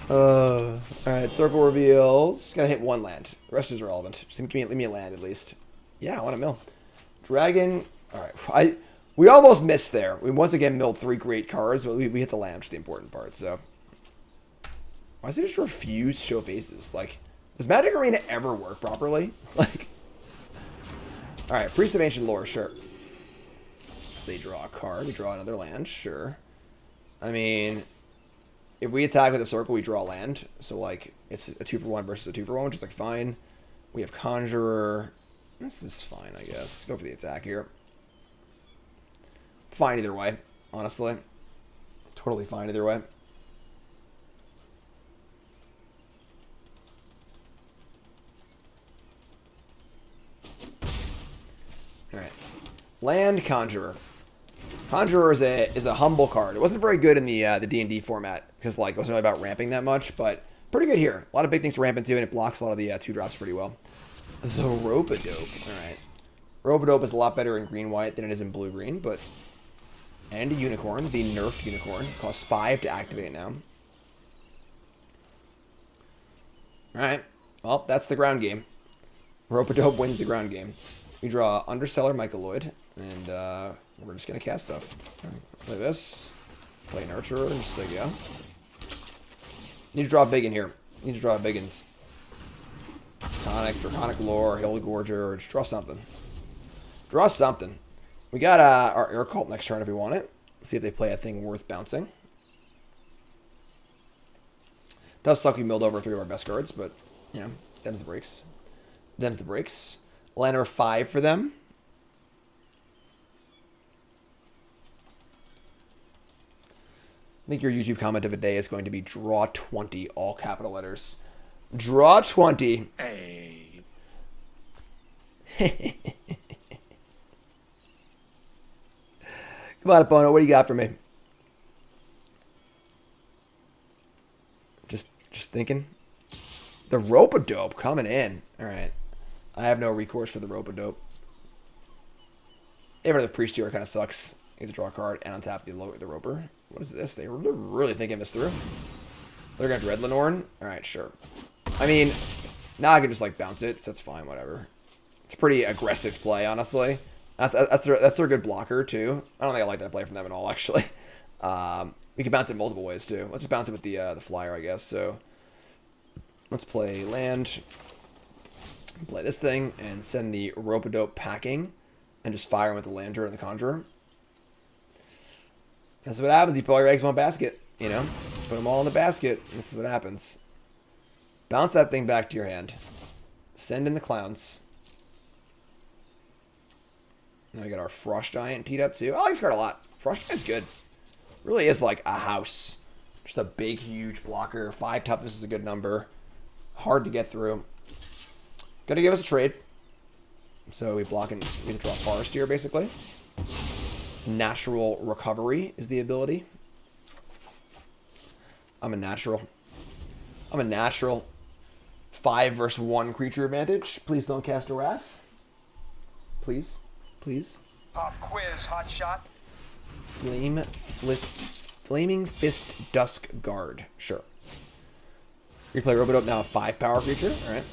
All right. Circle reveals. Gotta hit 1 land. The rest is irrelevant. Just leave me a land at least. Yeah, I want to mill. Dragon. All right. We almost missed there. We once again milled 3 great cards, but we hit the land, which is the important part. So, why does it just refuse show faces? Like, does Magic Arena ever work properly? Like, all right, Priest of Ancient Lore, sure. So they draw a card. We draw another land, sure. I mean, if we attack with a circle, we draw land. So, like, it's a 2-for-1 versus a 2-for-1, which is, like, fine. We have Conjurer. This is fine, I guess. Go for the attack here. Fine either way, honestly. Totally fine either way. Alright. Land Conjurer. Conjurer is a humble card. It wasn't very good in the D&D format, because like it wasn't really about ramping that much, but pretty good here. A lot of big things to ramp into, and it blocks a lot of the 2-drops pretty well. The Rope-a-Dope. Alright. Rope-a-Dope is a lot better in green-white than it is in blue-green, but... And a Unicorn. The nerfed Unicorn. Costs 5 to activate now. Alright. Well, that's the ground game. Rope-a-Dope wins the ground game. We draw Underseller Mycoloid, and we're just going to cast stuff. Play this. Play Nurturer, and just like, yeah. Need to draw big in here. Need to draw big ins. Draconic Lore, Hill Gorger, or just draw something. Draw something. We got our Air Cult next turn if we want it. See if they play a thing worth bouncing. Does suck we milled over 3 of our best cards, but, you know, them's the breaks. Them's the breaks. Land number 5 for them. I think your YouTube comment of the day is going to be draw 20, all capital letters. Draw 20. Hey. Come on, Bono. What do you got for me? Just thinking. The Rope-a-Dope coming in. All right. I have no recourse for the Rope-a-Dope. Even the Priest here kind of sucks. You have to draw a card and untap the Roper. What is this? They're really thinking this through. They're going to Dread Lenorn? All right, sure. I mean, now I can just like bounce it, so that's fine, whatever. It's a pretty aggressive play, honestly. That's their good blocker, too. I don't think I like that play from them at all, actually. We can bounce it multiple ways, too. Let's just bounce it with the flyer, I guess. So let's play land. Play this thing and send the Rope-a-Dope packing and just fire him with the Lander and the Conjurer. That's what happens. You put all your eggs in one basket, you know? Put them all in the basket. This is what happens. Bounce that thing back to your hand. Send in the clowns. Now we got our Frost Giant teed up too. I like this card a lot. Frost Giant's good. Really is like a house. Just a big, huge blocker. 5 toughness is a good number. Hard to get through. Gonna give us a trade. So we block and we can draw Forest here, basically. Natural Recovery is the ability. I'm a natural. 5 versus 1 creature advantage. Please don't cast a Wrath. Please. Pop quiz, hot shot. Flaming Fist Dusk Guard. Sure. Replay Rope-a-Dope, now a 5 power creature. Alright.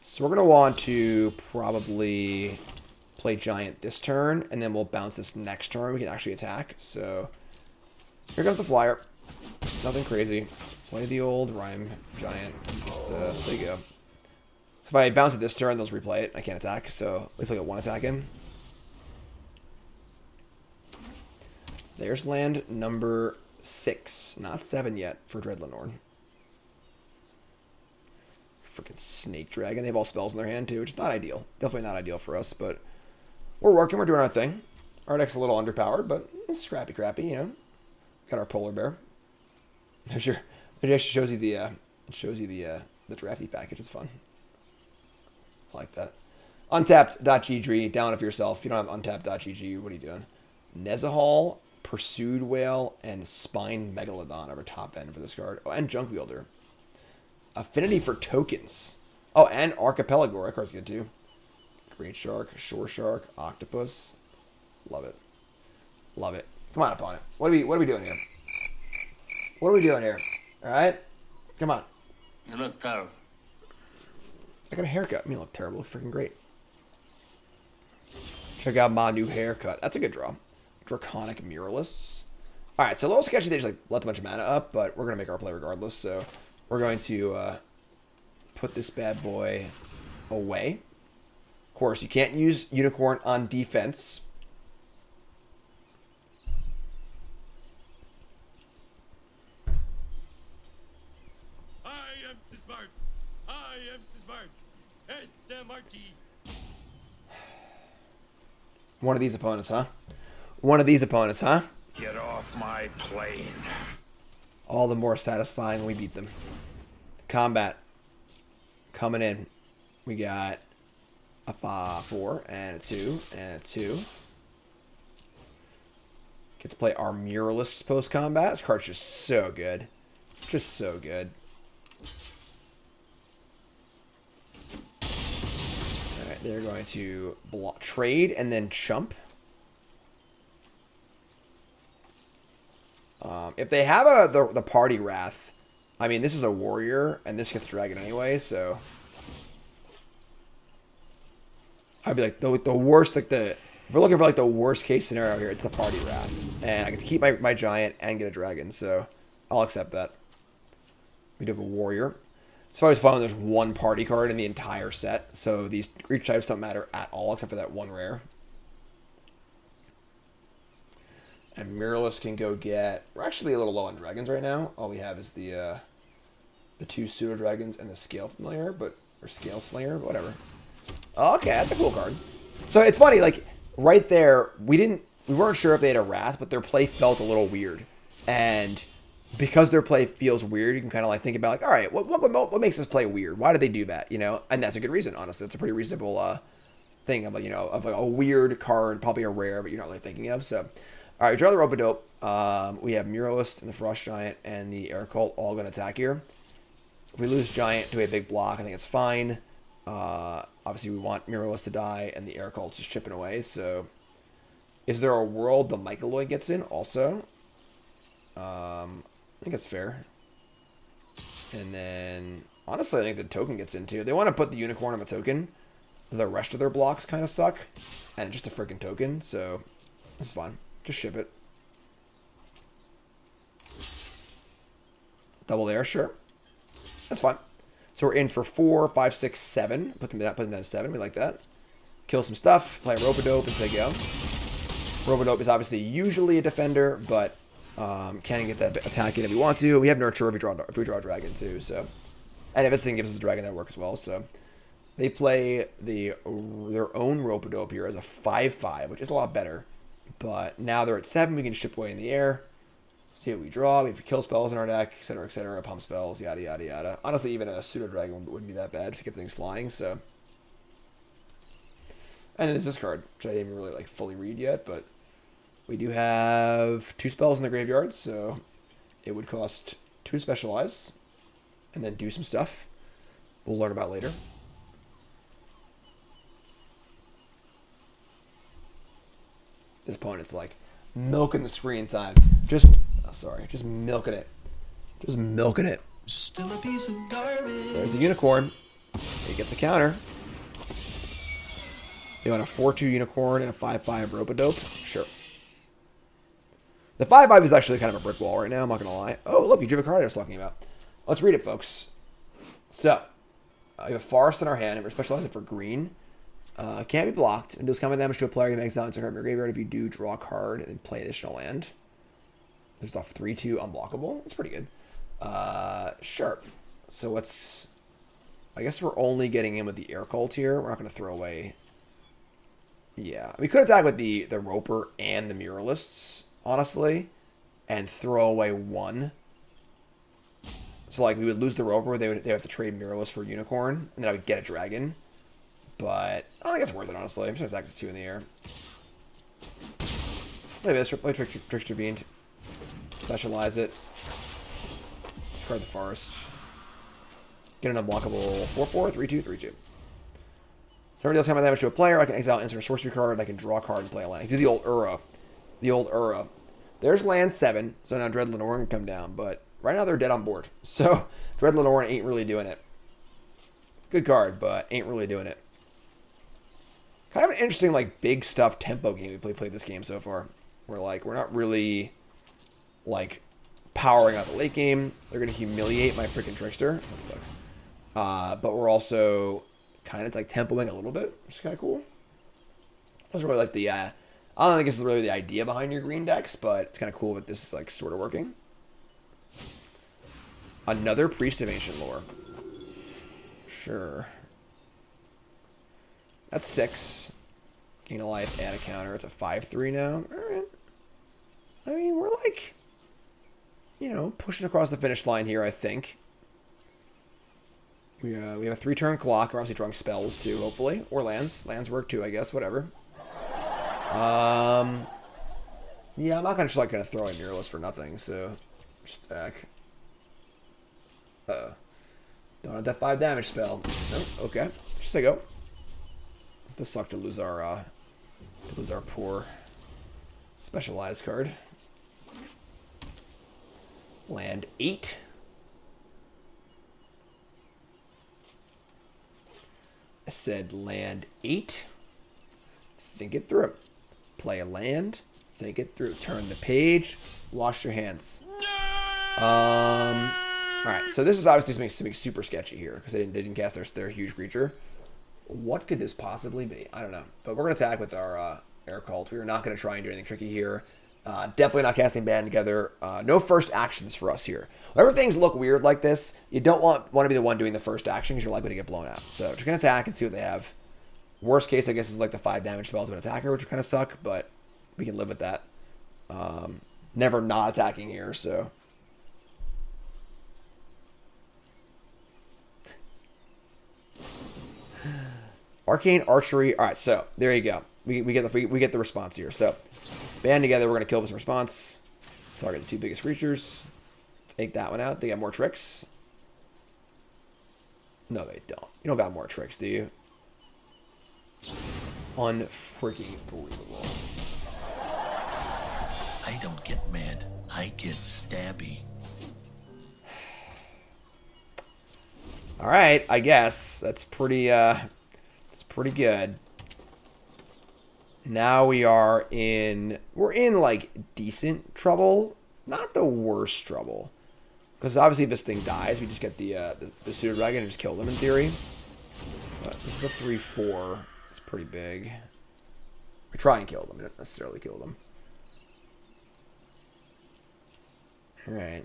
So we're going to want to probably play Giant this turn, and then we'll bounce this next turn. We can actually attack. So here comes the flyer. Nothing crazy. Just play the old Rhyme Giant. Just say go. If I bounce it this turn, they'll replay it. I can't attack, so at least I'll get 1 attack in. There's land number 6. Not 7 yet for Dreadlanor. Freaking Snake Dragon. They have all spells in their hand, too, which is not ideal. Definitely not ideal for us, but we're working. We're doing our thing. Our deck's a little underpowered, but it's scrappy crappy, you know. Got our Polar Bear. There's your... It actually shows you the drafty package. It's fun. I like that. Untapped.gg. Down it for yourself. If you don't have untapped.gg, what are you doing? Nezahal, Pursued Whale, and Spine Megalodon are our top end for this card. Oh, and Junk Wielder. Affinity for tokens. Oh, and Archipelago. That card's good too. Great Shark, Shore Shark, Octopus. Love it. Love it. Come on, opponent. What are we doing here? What are we doing here? Alright? Come on. You look terrible. I got a haircut. I mean, I look terrible. Freaking great. Check out my new haircut. That's a good draw. Draconic Muralist. Alright, so a little sketchy. They just like left a bunch of mana up, but we're going to make our play regardless. So we're going to put this bad boy away. Of course, you can't use Unicorn on defense. I am smart. I am smart. SMRT. One of these opponents, huh? One of these opponents, huh? Get off my plane. All the more satisfying when we beat them. Combat. Coming in. We got a 4 and a 2 and a 2. Get to play our Muralist post-combat. This card's just so good. Just so good. Alright, they're going to trade and then chump. If they have the Party Wrath, I mean, this is a warrior, and this gets dragon anyway, so... I'd be like, the worst, like if we're looking for like the worst case scenario here, it's the Party Wrath. And I get to keep my giant and get a dragon, so I'll accept that. We do have a warrior. It's always fun when there's one party card in the entire set, so these creature types don't matter at all except for that one rare. And Muralist can go get... We're actually a little low on dragons right now. All we have is the 2 pseudo dragons and the Scale Familiar, or Scale Slayer, but whatever. Okay, that's a cool card. So it's funny, like right there, we weren't sure if they had a Wrath, but their play felt a little weird. And because their play feels weird, you can kind of like think about like, all right, what makes this play weird? Why did they do that? You know, and that's a good reason. Honestly, it's a pretty reasonable thing of like, you know, of like a weird card, probably a rare, but you're not really thinking of. So, all right, draw the Rope-a-Dope. We have Muralist and the Frost Giant and the Air Cult all going to attack here. If we lose Giant to a big block, I think it's fine. Obviously, we want Muralist to die, and the Air Cult's just chipping away, so... Is there a world the Mycoloid gets in, also? I think that's fair. And then... Honestly, I think the token gets in, too. They want to put the Unicorn on the token. The rest of their blocks kind of suck. And just a freaking token, so... This is fine. Just ship it. Double there, sure. That's fine. So we're in for 4, 5, 6, 7. Put them down to 7. We like that. Kill some stuff. Play Rope-a-Dope and say go. Rope-a-Dope is obviously usually a defender, but can get that attack in if we want to. We have Nurture if we draw a dragon too. So, and if this thing gives us a dragon, that works as well. So they play their own Rope-a-Dope here as a 5/5, which is a lot better. But now they're at 7. We can ship away in the air. See what we draw. We have kill spells in our deck, etc., pump spells, yada, yada, yada. Honestly, even a pseudo-dragon wouldn't be that bad just to get things flying, so. And then there's this card, which I didn't even really like fully read yet, but we do have 2 spells in the graveyard, so it would cost 2 to specialize and then do some stuff we'll learn about later. This opponent's like milking the screen time. Just milking it. Just milking it. Still a piece of garbage. There's a Unicorn. He gets a counter. They want a 4/2 Unicorn and a 5/5 Rope-a-Dope? Sure. The 5/5 is actually kind of a brick wall right now, I'm not going to lie. Oh, look, you drew a card I was talking about. Let's read it, folks. So, we have a Forest in our hand, and we're specializing for green. Can't be blocked. And does combat damage to a player. You can exile into a card in your graveyard. If you do, draw a card and play additional land. There's off 3/2 unblockable. That's pretty good. Sure. So what's... I guess we're only getting in with the air cult here. We're not going to throw away... Yeah. We could attack with the Roper and the Muralists, honestly, and throw away one. So, like, we would lose the Roper. They would have to trade Muralist for Unicorn, and then I would get a Dragon. But I don't think it's worth it, honestly. I'm just going to attack with 2 in the air. Play this. Play Trickster Fiend. Specialize it. Discard the Forest. Get an unblockable 4/4, 3/2, 3/2. So whenever deals combat damage to a player, I can exile insert a sorcery card, and I can draw a card and play a land. I can do the old Ura. The old Ura. There's land 7, so now Dread Lenore can come down, but right now they're dead on board. So Dread Lenore ain't really doing it. Good card, but ain't really doing it. Kind of an interesting, like, big stuff tempo game we played this game so far. Where, like, we're not really, like, powering out the late game. They're going to humiliate my freaking Trickster. That sucks. But we're also kind of, like, tempoing a little bit, which is kind of cool. I was really like the, I don't think this is really the idea behind your green decks, but it's kind of cool that this is, like, sort of working. Another Priest of Ancient Lore. Sure. That's 6. Gain a life, add a counter. It's a 5/3 now. Alright. I mean, we're like, you know, pushing across the finish line here, I think. We have a 3-turn clock. We're obviously drawing spells, too, hopefully. Or lands. Lands work, too, I guess. Whatever. Yeah, I'm not just, like, going to throw a Muralist for nothing, so... Stack. Don't have that 5 damage spell. Nope, okay. Just a go. This sucked to lose our poor specialized card. Land 8. I said land 8. Think it through. Play a land. Think it through. Turn the page. Wash your hands. Alright, so this is obviously something super sketchy here, because they didn't cast their huge creature. What could this possibly be? I don't know. But we're going to attack with our Air Cult. We are not going to try and do anything tricky here. Definitely not casting Band Together. No first actions for us here. Whenever things look weird like this, you don't want to be the one doing the first action, because you're likely to get blown out. So just going to attack and see what they have. Worst case, I guess, is like the 5 damage spell to an attacker, which would kind of suck, but we can live with that. Never not attacking here, so... Arcane Archery. All right, so there you go. We get the response here. So band together. We're gonna kill this response. Target the 2 biggest creatures. Take that one out. They got more tricks. No, they don't. You don't got more tricks, do you? Unfreaking believable. I don't get mad. I get stabby. All right, I guess that's pretty. It's pretty good. Now we're in like decent trouble, not the worst trouble, because obviously if this thing dies, we just get the pseudo dragon and just kill them in theory. But this is a 3/4. It's pretty big. We try and kill them. We don't necessarily kill them. All right.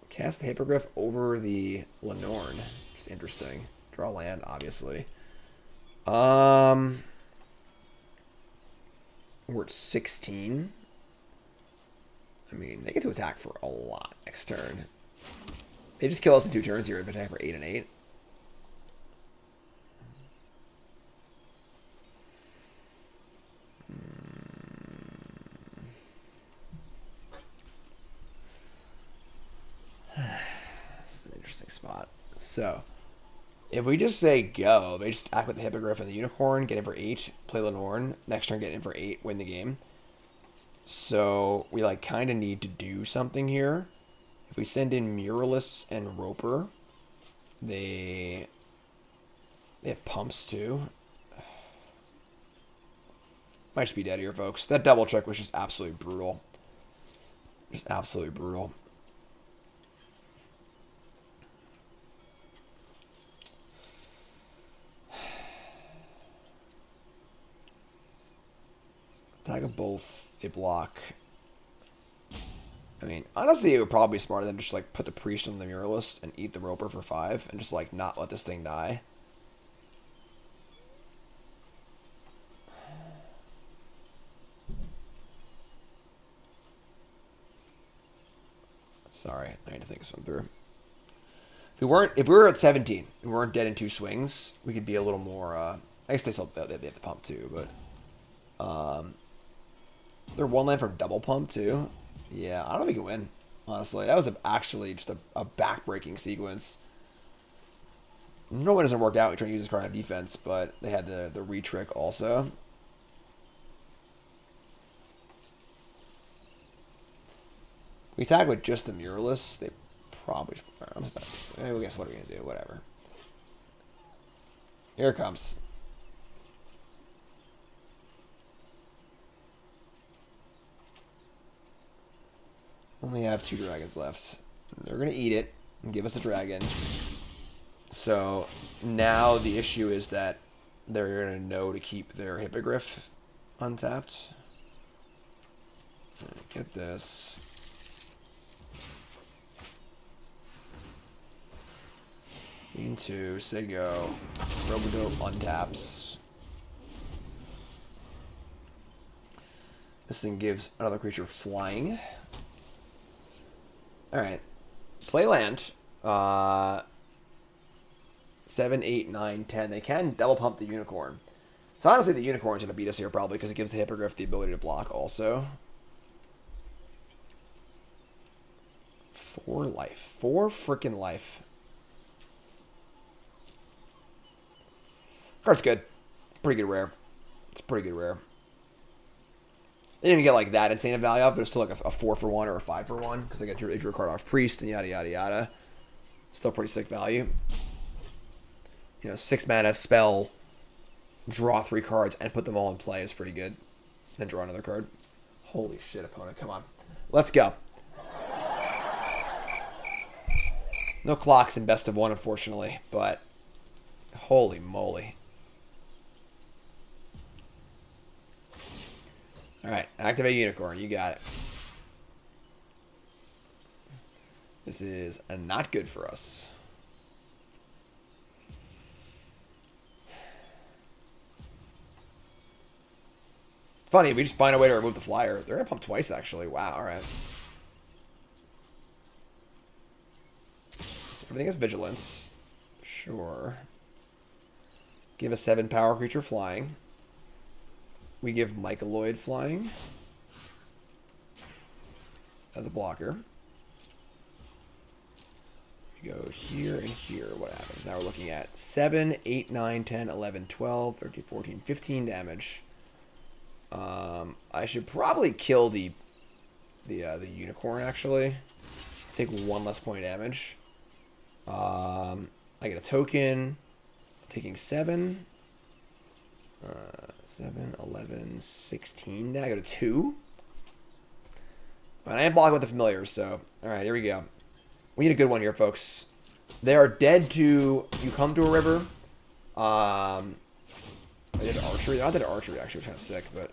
Cast the Hippogriff over the Lenorn. Just interesting. Draw land, obviously. We're at 16. I mean, they get to attack for a lot next turn. They just kill us in 2 turns here if they attack for 8 and 8. This is an interesting spot. So... if we just say go, they just attack with the Hippogriff and the Unicorn, get in for 8, play Lenorn, next turn get in for 8, win the game. So we like kind of need to do something here. If we send in Muralists and Roper, they have pumps too. Might just be dead here, folks. That double trick was just absolutely brutal. Just absolutely brutal. Attack of both. They block. I mean, honestly, it would probably be smarter than just like put the priest on the muralist and eat the roper for 5 and just like not let this thing die. Sorry, I need to think this one through. If we were at 17, we weren't dead in 2 swings, we could be a little more. I guess they have the pump too, but they're 1 land for double pump too. Yeah, I don't think we can win. Honestly, that was actually just a back-breaking sequence. No one doesn't work out. We try to use this card on defense, but they had the re-trick also. We attack with just the muralist. They probably. I guess what are we gonna do? Whatever. Here it comes. Only have 2 dragons left. They're gonna eat it and give us a dragon. So now the issue is that they're gonna know to keep their hippogriff untapped. Get this. Into Sigo. Robodope untaps. This thing gives another creature flying. Alright. Play land. 7, 8, 9, 10. They can double pump the unicorn. So honestly, the unicorn's going to beat us here probably because it gives the hippogriff the ability to block also. 4 life. 4 freaking life. Card's good. Pretty good rare. It's pretty good rare. They didn't even get like that insane of value off, but it's still like a 4 for 1 or a 5 for 1 because they drew a card off priest and yada yada yada. Still pretty sick value. You know, 6 mana spell, draw 3 cards and put them all in play is pretty good. Then draw another card. Holy shit, opponent! Come on, let's go. No clocks in best of 1, unfortunately, but holy moly. Alright, activate unicorn. You got it. This is not good for us. Funny, we just find a way to remove the flyer. They're going to pump twice, actually. Wow, alright. So everything is vigilance. Sure. Give a 7 power creature flying. We give Mycoloid flying as a blocker. We go here and here. What happens? Now we're looking at 7, 8, 9, 10, 11, 12, 13, 14, 15 damage. I should probably kill the unicorn, actually. Take 1 less point of damage. I get a token. Taking 7. 7, 11, 16. Now I go to 2. And I am blocking with the familiars, so... Alright, here we go. We need a good one here, folks. They are dead to... You come to a river. I did archery. Not that archery, actually, was kind of sick, but...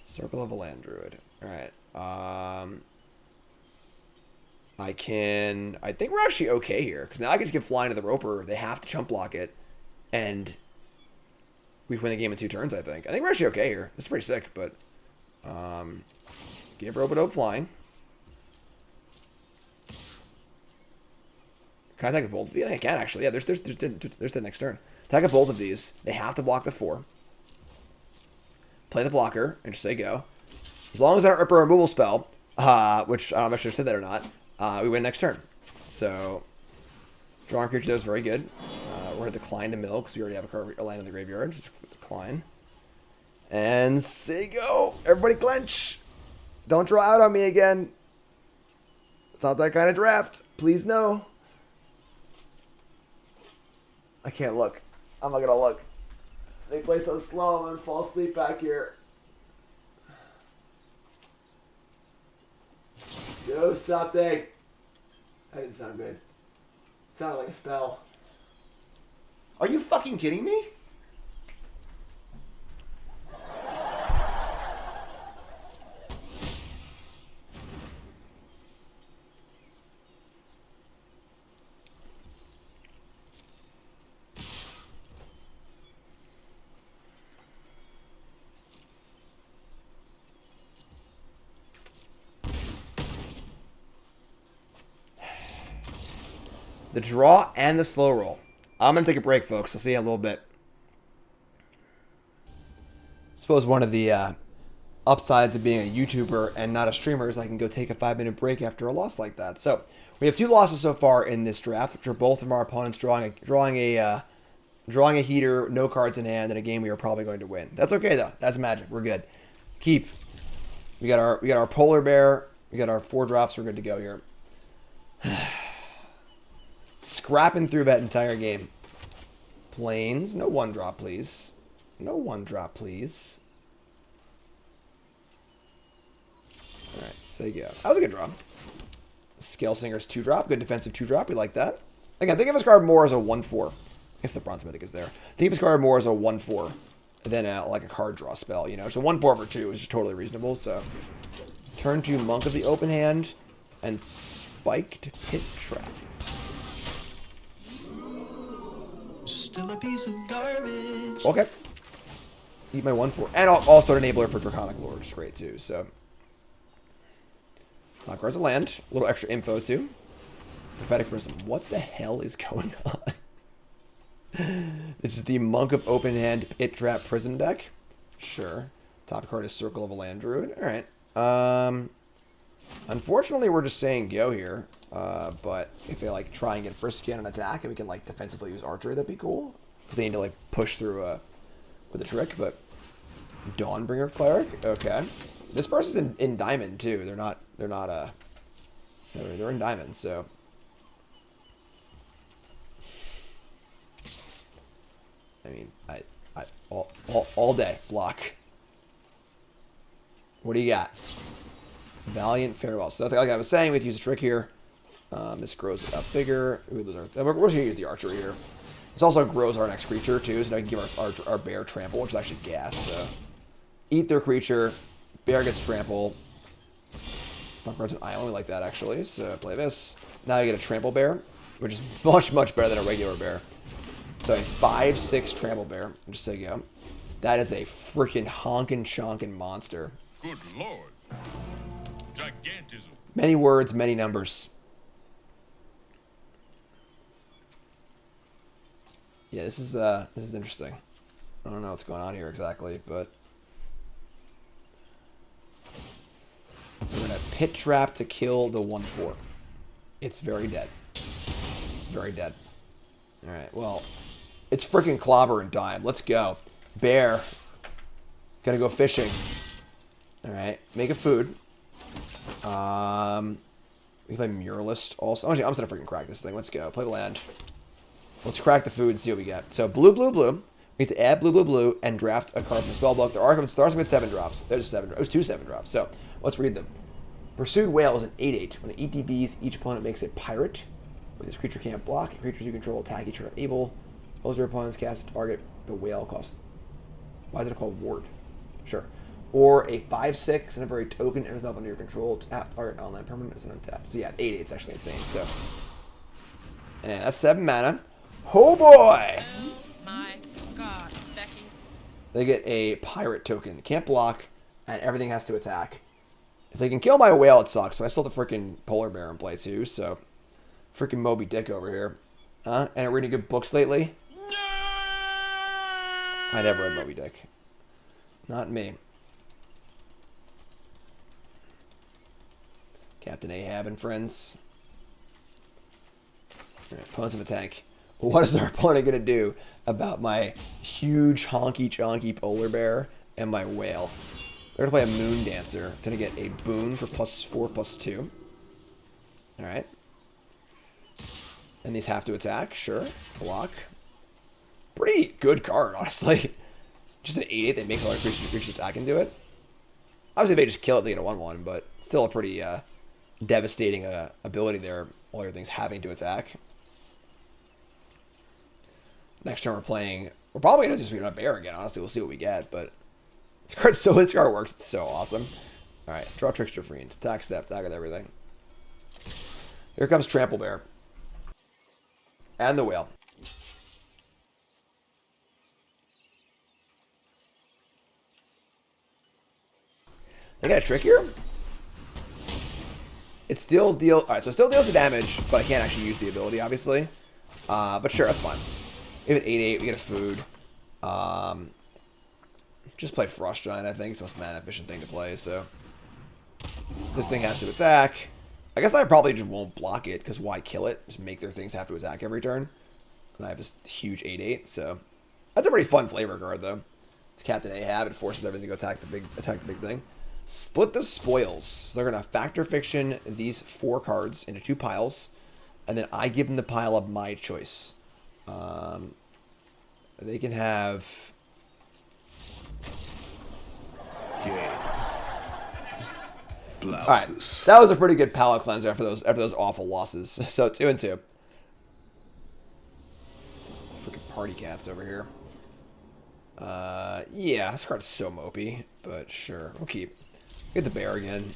Circle of a Land Druid. Alright. I think we're actually okay here. Because now I can just give flying to the roper. They have to chump block it. And... we win the game in 2 turns, I think. I think we're actually okay here. This is pretty sick, but... give Robodope flying. Can I attack with both of these? I can, actually. Yeah, there's the next turn. Attack with both of these. They have to block the 4. Play the blocker, and just say go. As long as I don't rip a removal spell, which I'm not sure if I said that or not, we win next turn. So... drawing creature there is very good. We're going to decline to mill because we already have a land in the graveyard. So just decline. And say go. Everybody clench. Don't draw out on me again. It's not that kind of draft. Please no. I can't look. I'm not going to look. They play so slow, I'm going to fall asleep back here. Do something. That didn't sound good. It sounded like a spell. Are you fucking kidding me? The draw and the slow roll. I'm going to take a break, folks. I'll see you in a little bit. I suppose one of the upsides of being a YouTuber and not a streamer is I can go take a 5-minute break after a loss like that. So we have 2 losses so far in this draft, which are both from our opponents drawing a heater, no cards in hand, in a game we are probably going to win. That's okay though. That's magic. We're good. Keep. We got our polar bear. We got our 4 drops. We're good to go here. Scrapping through that entire game. Planes. No 1-drop, please. No 1-drop, please. Alright, say go. That was a good drop. Scale Singer's 2-drop. Good defensive 2-drop. We like that. Again, think of this card more as a 1-4. I guess the Bronze Mythic is there. Think of this card more as a 1-4 than like a card draw spell. You know, it's a 1-4 for 2 is just totally reasonable. So, turn to Monk of the Open Hand and Spiked Pit Trap. Still a piece of garbage. Okay. Eat my 1-4. And also an enabler for Draconic Lord, which is great too. So, top card's a land. A little extra info too. Prophetic Prism. What the hell is going on? This is the Monk of Open Hand Pit Trap Prison deck. Sure. Top card is Circle of a Land Druid. Alright. Unfortunately, we're just saying go here. But if they like try and get first scan and attack, and we can like defensively use archery, that'd be cool. Because they need to like push through with a trick. But Dawnbringer Cleric. Okay. This person's in diamond too. They're in diamond. So. I mean, all day block. What do you got? Valiant Farewell. So like I was saying, we have to use a trick here. This grows it up bigger. We're just gonna use the archery here. This also grows our next creature too, so now we can give our bear trample, which is actually gas. So eat their creature. Bear gets trample. I only like that actually. So play this. Now you get a trample bear, which is much better than a regular bear. So a 5/6 trample bear. Just say go. That is a freaking honkin' chonkin' monster. Good lord. Gigantism. Many words, many numbers. Yeah, this is interesting. I don't know what's going on here exactly, but we're gonna pit trap to kill the 1/4. It's very dead. It's very dead. All right, well, it's freaking clobber and dime. Let's go. Bear. Gotta go fishing. All right, make a food. We can play Muralist also. Actually, I'm just gonna freaking crack this thing. Let's go. Play the land. Let's crack the food and see what we get. So blue. We need to add blue, and draft a card from the spellbook. There are some good 7-drops. There's 7. It was 2 7-drops. So let's read them. Pursued Whale is an 8/8. When it ETBs, each opponent makes a pirate. With this creature can't block. Creatures you control attack each other able. Suppose your opponents cast a target. The whale costs. Why is it called Ward? Sure. Or a 5/6 and a very token enters up under your control. Tap target online permanent is an untap. So yeah, 8/8 is actually insane. So, and that's 7 mana. Oh boy! Oh my god, Becky. They get a pirate token. Can't block, and everything has to attack. If they can kill my whale, it sucks. But I still have the freaking polar bear in play too. So, freaking Moby Dick over here. Huh? And reading good books lately? I never read Moby Dick. Not me. Captain Ahab and friends. Alright, opponents of a tank. What is our opponent going to do about my huge honky chonky polar bear and my whale? They're going to play a Moon Dancer. It's going to get a boon for +4/+2. Alright. And these have to attack. Sure. Block. Pretty good card, honestly. Just an 8/8 that makes all our creatures attack into it. Obviously, they just kill it, they get a 1/1, but still a pretty devastating ability there. All your things having to attack. Next turn we're probably going to just be a bear again, honestly. We'll see what we get, but this card works. It's so awesome. Alright, draw Trickster Fiend. Attack step, attack with everything. Here comes Trample Bear. And the whale. They got a trick here? It still deals... Alright, so it still deals the damage, but I can't actually use the ability, obviously. But sure, that's fine. We have an 8-8, we get a food. Just play Frost Giant, I think. It's the most mana efficient thing to play, so... This thing has to attack. I guess I probably just won't block it, because why kill it? Just make their things have to attack every turn. And I have this huge 8-8, so... That's a pretty fun flavor card, though. It's Captain Ahab. It forces everything to go attack the big thing. Split the spoils. So they're going to Factor Fiction these 4 cards into 2 piles. And then I give them the pile of my choice. They can have... Alright, that was a pretty good palate cleanser after those awful losses. So 2 and 2. Freaking party cats over here. Yeah, this card's so mopey, but sure, we'll keep. Get the bear again.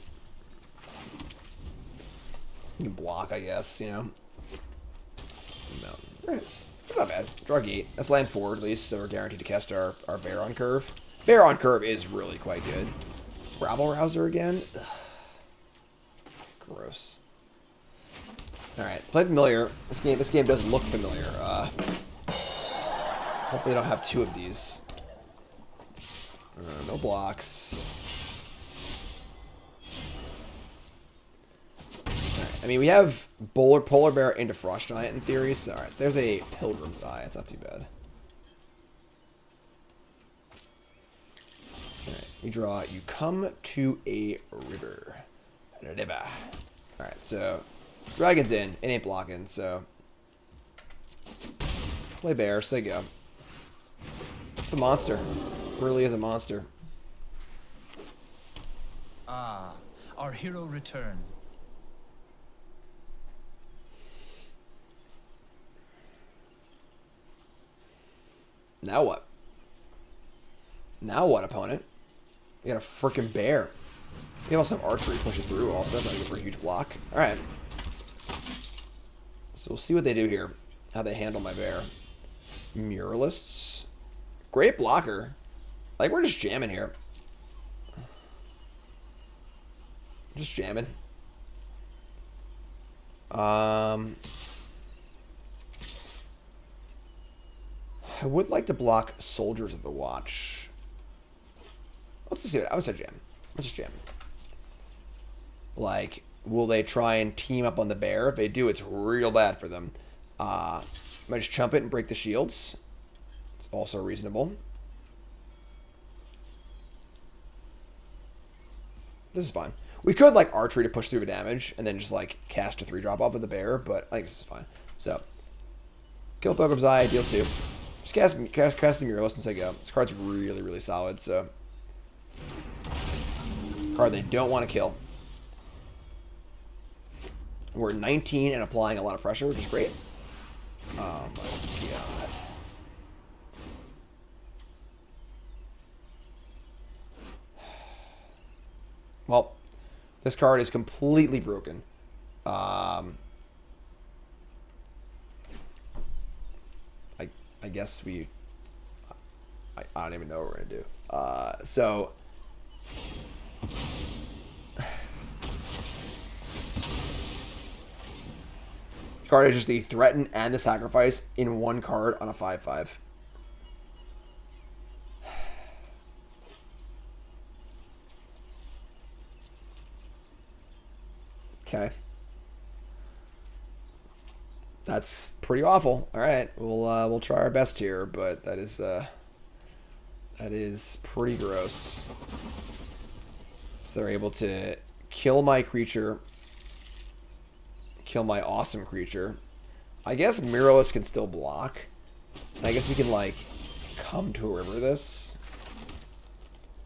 Just need block, I guess, you know. Mountain. Right. That's not bad. Draw gate. That's land 4 at least, so we're guaranteed to cast our bear on curve. Bear on curve is really quite good. Rabble Rouser again? Ugh. Gross. Alright, play familiar. This game does look familiar. Hopefully I don't have 2 of these. No blocks. Right. I mean, we have Polar Bear into Frost Giant in theory, so alright, there's a Pilgrim's Eye. It's not too bad. Alright, we draw, you come to a river. Alright, so Dragon's in. It ain't blocking, so play bear, say go. It's a monster. Really is a monster. Ah, our hero returns. Now what? Now what, opponent? You got a freaking bear. You can also have archery push it through also. That's not good for a huge block. Alright. So we'll see what they do here. How they handle my bear. Muralists. Great blocker. Like, we're just jamming here. Just jamming. I would like to block Soldiers of the Watch. Let's just see what I was jam. Let's just jam. Like, will they try and team up on the bear? If they do, it's real bad for them. Might just chump it and break the shields. It's also reasonable. This is fine. We could, like, archery to push through the damage and then just, like, cast a 3-drop off of the bear, but I think this is fine. So, kill Pilgrim's Eye, deal 2. Just cast the Muralist and say go. This card's really, really solid, so. Card they don't want to kill. We're 19 and applying a lot of pressure, which is great. Oh my god. Well, this card is completely broken. I guess we... I don't even know what we're going to do. So... This card is just the threaten and the sacrifice in one card on a 5/5. Okay. That's pretty awful. All right, we'll try our best here, but that is pretty gross. So they're able to kill my creature, kill my awesome creature. I guess Muralist can still block. And I guess we can like come to a river this,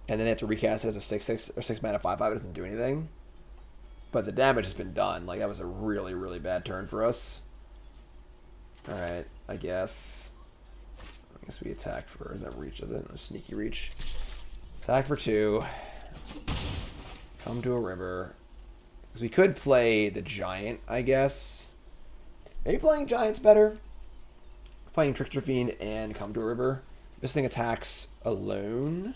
and then they have to recast it as a 6/6 or 6 mana 5/5. It doesn't do anything. But the damage has been done. Like, that was a really, really bad turn for us. Alright, I guess we attack for... Is that reach, is it? A sneaky reach. Attack for 2. Come to a river. Because we could play the Giant, I guess. Maybe playing Giant's better. Playing Trickster Fiend and Come to a River. This thing attacks alone.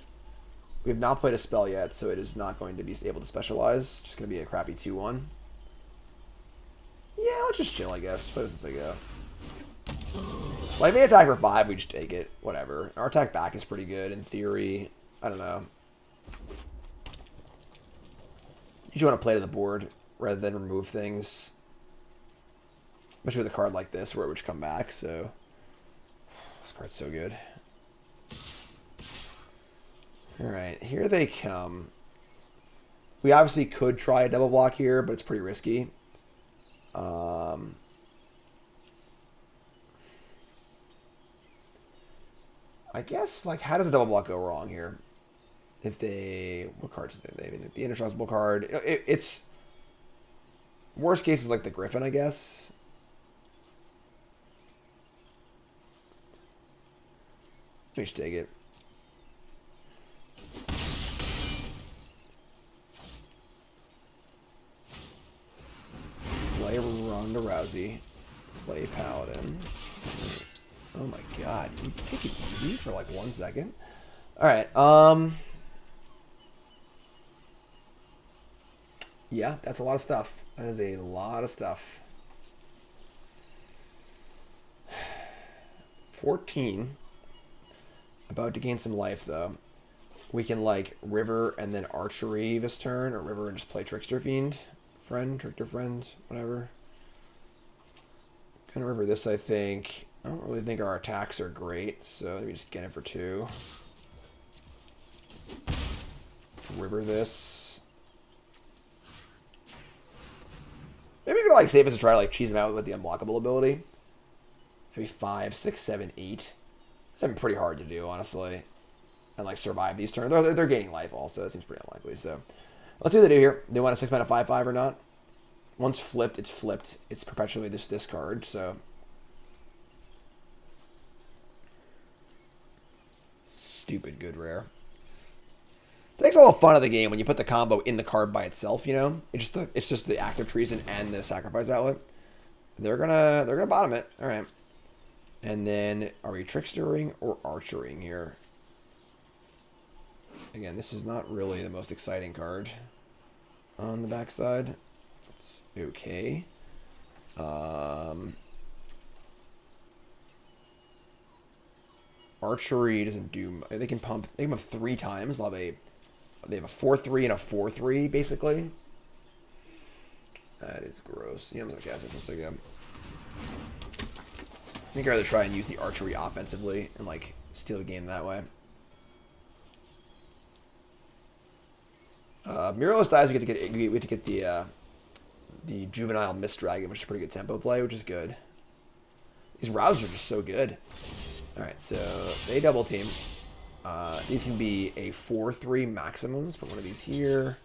We have not played a spell yet, so it is not going to be able to specialize. Just going to be a crappy 2/1. Yeah, let's just chill, I guess. Play this as I go. Like, they attack for 5, we just take it. Whatever. Our attack back is pretty good, in theory. I don't know. You just want to play to the board rather than remove things. Especially with a card like this, where it would just come back, so... This card's so good. Alright, here they come. We obviously could try a double block here, but it's pretty risky. I guess, like, how does a double block go wrong here? If they... What cards do they? I mean, the indestructible card... It's... Worst case is, like, the Griffin, I guess. Let me just take it. Play Ronda Rousey. Play Paladin. Oh my god. You take it easy for like 1 second. Alright, yeah, that's a lot of stuff. That is a lot of stuff. 14. About to gain some life, though. We can, like, River and then Archery this turn, or River and just play Trickster Fiend. Trickster Friend, whatever. Gonna River this, I think. I don't really think our attacks are great, so let me just get it for 2. River this. Maybe we could, like, save us to try to, like, cheese them out with the unblockable ability. Maybe 5, 6, 7, 8. That'd be pretty hard to do, honestly. And, like, survive these turns. They're gaining life also. It seems pretty unlikely, so... Let's see what they do here. They want a 6-mana 5/5 or not? Once flipped, it's flipped. It's perpetually this card, so... Stupid good rare. Takes all the fun of the game when you put the combo in the card by itself, you know? It's just the active treason and the sacrifice outlet. They're gonna bottom it. Alright. And then, are we trickstering or archering here? Again, this is not really the most exciting card on the backside. It's okay. Archery doesn't do... They can pump 3 times. They have a 4/3 and a 4/3, basically. That is gross. Yeah, I'm gonna cast this once I go. I think I'd rather try and use the archery offensively and, like, steal the game that way. Miralos dies, we get to get the Juvenile Mist Dragon, which is a pretty good tempo play, which is good. These rousers are just so good. Alright, so they double team. These can be a 4/3 maximums. Put one of these here.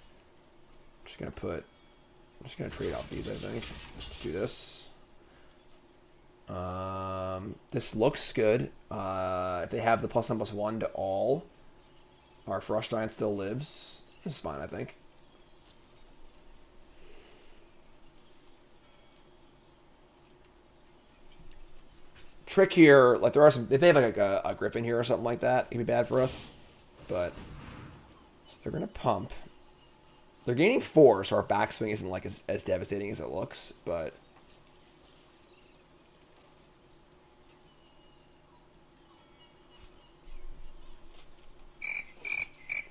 I'm just gonna trade off these, I think. Let's do this. This looks good. If they have the +1/+1 to all, our Frost Giant still lives. This is fine, I think. Trick here, like there are some, if they have like a Griffin here or something like that, it can be bad for us. But so they're gonna pump. They're gaining 4, so our backswing isn't like as devastating as it looks, but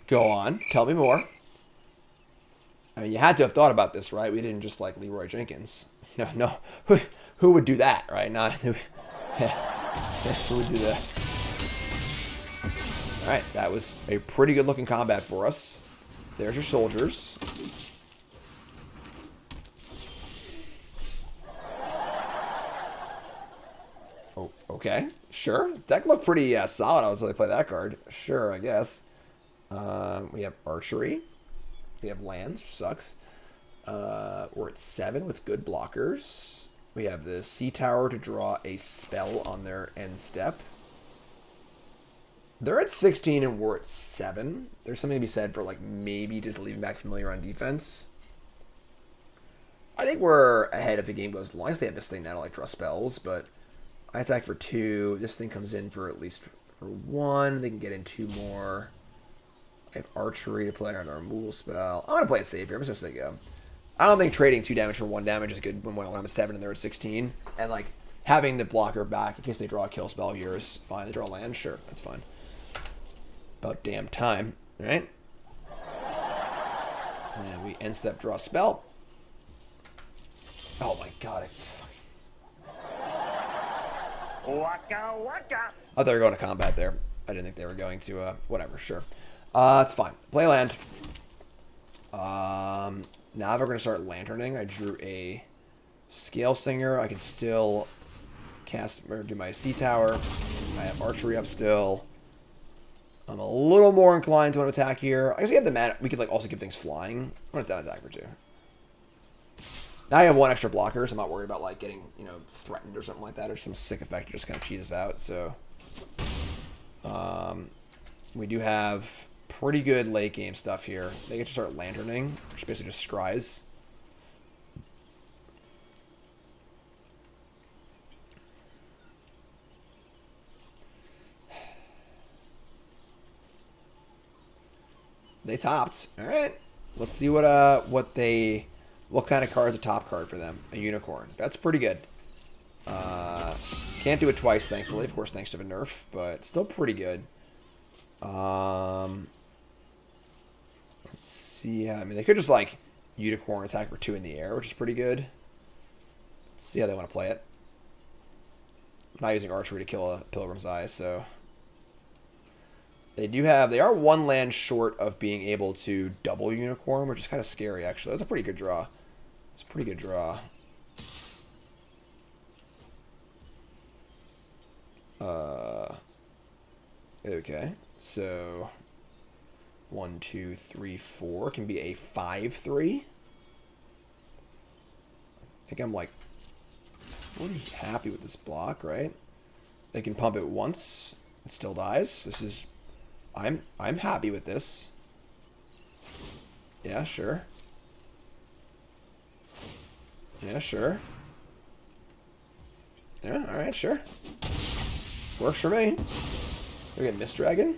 go on, tell me more. I mean, you had to have thought about this, right? We didn't just like Leroy Jenkins. No. Who would do that, right? Not who would do that? All right, that was a pretty good looking combat for us. There's your soldiers. Oh, okay, sure. Deck looked pretty solid. I was like, play that card. Sure, I guess. We have archery. We have lands, which sucks. We're at 7 with good blockers. We have the Sea Tower to draw a spell on their end step. They're at 16 and we're at 7. There's something to be said for like maybe just leaving back Familiar on defense. I think we're ahead if the game goes long. As they have this thing now to like draw spells, but I attack for 2. This thing comes in for at least for 1. They can get in 2 more. I have archery to play on our removal spell. I'm gonna play it safe here. I'm just gonna say go. I don't think trading 2 damage for 1 damage is good when I'm at 7 and they're at 16. And like having the blocker back in case they draw a kill spell here is fine. They draw land, sure, that's fine. About damn time, right? And we end step draw spell. Oh my god, I Waka waka. thought they were going to combat there. I didn't think they were going to, whatever, sure. It's fine. Play land. Now we're going to start lanterning. I drew a Scale Singer. I can still cast or do my Sea Tower. I have archery up still. I'm a little more inclined to want to attack here. I guess we have the mana. We could like also give things flying. I'm going to attack for 2. Now I have 1 extra blocker, so I'm not worried about like getting, you know, threatened or something like that, or some sick effect that just kind of cheeses out. So we do have pretty good late game stuff here. They get to start lanterning, which basically just scries. They topped. All right. Let's see what kind of card is a top card for them. A unicorn. That's pretty good. Can't do it twice, thankfully. Of course, thanks to the nerf, but still pretty good. Let's see. I mean, they could just like unicorn attack for 2 in the air, which is pretty good. Let's see how they want to play it. I'm not using archery to kill a Pilgrim's Eye, so they are 1 land short of being able to double unicorn, which is kind of scary actually. That's a pretty good draw. It's a pretty good draw. Okay, so 1, 2, 3, 4 can be a 5/3. I think I'm like pretty happy with this block, right? They can pump it once, it still dies. This is I'm happy with this. Yeah, sure. Yeah, sure. Yeah, alright, sure. Works for me. We get Mist Dragon?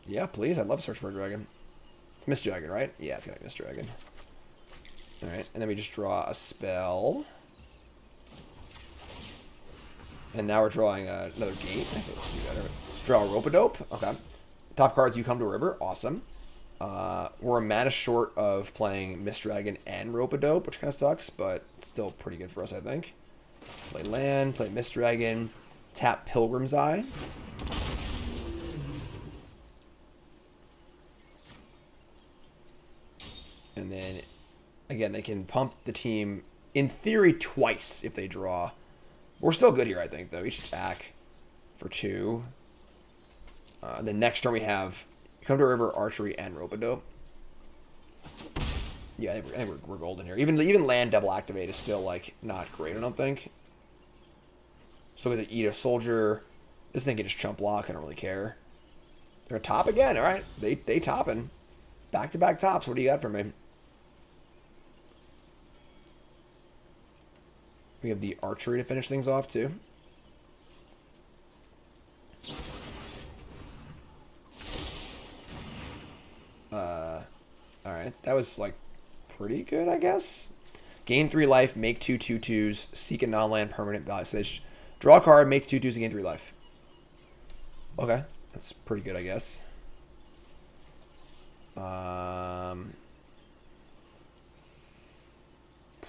Yeah, please. I'd love to search for a dragon. It's Mist Dragon, right? Yeah, it's gonna be Mist Dragon. Alright, and then we just draw a spell. And now we're drawing another gate. I said let's do better. Draw a Rope-a-Dope. Okay. Top cards, you come to a river. Awesome. We're a mana short of playing Mist Dragon and Rope-a-Dope, which kind of sucks, but still pretty good for us, I think. Play land, play Mist Dragon, tap Pilgrim's Eye. And then, again, they can pump the team, in theory, twice if they draw. We're still good here, I think, though. Each attack for 2. The next turn we have come to a river, archery, and Rope-a-Dope. Yeah, I think we're golden here. Even land double activate is still like not great, I don't think. So we eat a soldier. This thing can just chump block. I don't really care. They're a top again. All right, they topping. Back-to-back tops. What do you got for me? We have the archery to finish things off too. Alright, that was like pretty good, I guess. Gain 3 life, make 2 2/2s, seek a non-land permanent value. So they draw a card, make 2 2/2s, and gain 3 life. Okay, that's pretty good, I guess.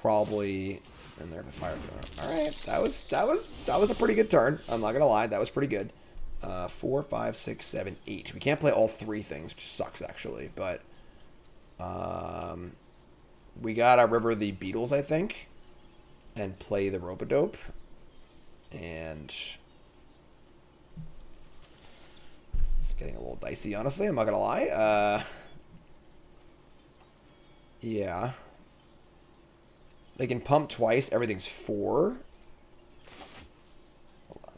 Probably in there for fire. All right, that was a pretty good turn. I'm not gonna lie, that was pretty good. 4, 5, 6, 7, 8. We can't play all 3 things, which sucks actually. But we got our River of the Beetles, I think, and play the Rope-a-Dope, and it's getting a little dicey, honestly. I'm not gonna lie. Yeah. They can pump twice. Everything's 4. Hold on.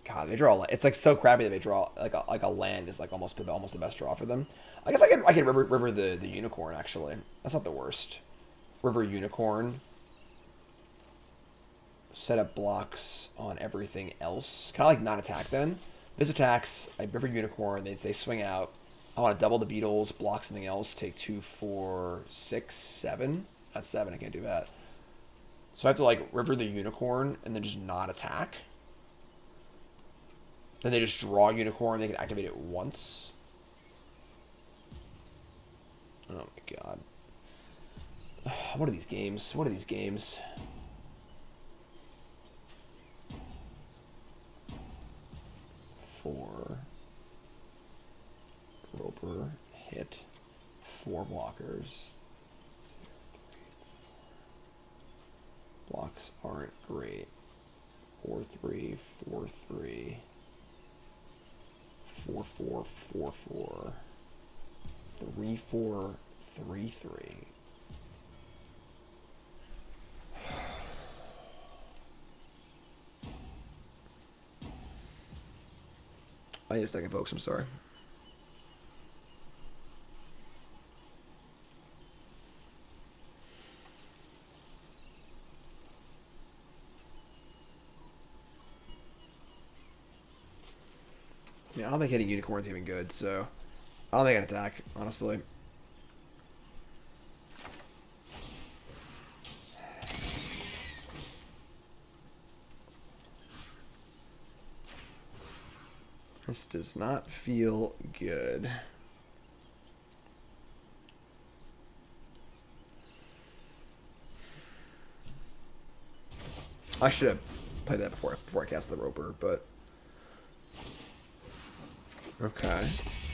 God, they draw. It's like so crappy that they draw like a land is like almost the best draw for them. I guess I could river the unicorn actually. That's not the worst. River unicorn. Set up blocks on everything else. Kind of like not attack then. This attacks. I river unicorn. They swing out. I want to double the beetles. Block something else. Take 2, 4, 6, 7. That's 7. I can't do that. So I have to like river the unicorn and then just not attack. Then they just draw unicorn. They can activate it once. Oh my god. What are these games? What are these games? Four. Roper. Hit. 4 blockers. Blocks aren't great. 4-3, 4-3. 4-4, 4-4. 3-4, 3-3. I need a second, folks. I'm sorry. Yeah, I don't think hitting unicorn's even good, so I don't think I can attack, honestly. This does not feel good. I should have played that before I cast the Roper, but okay.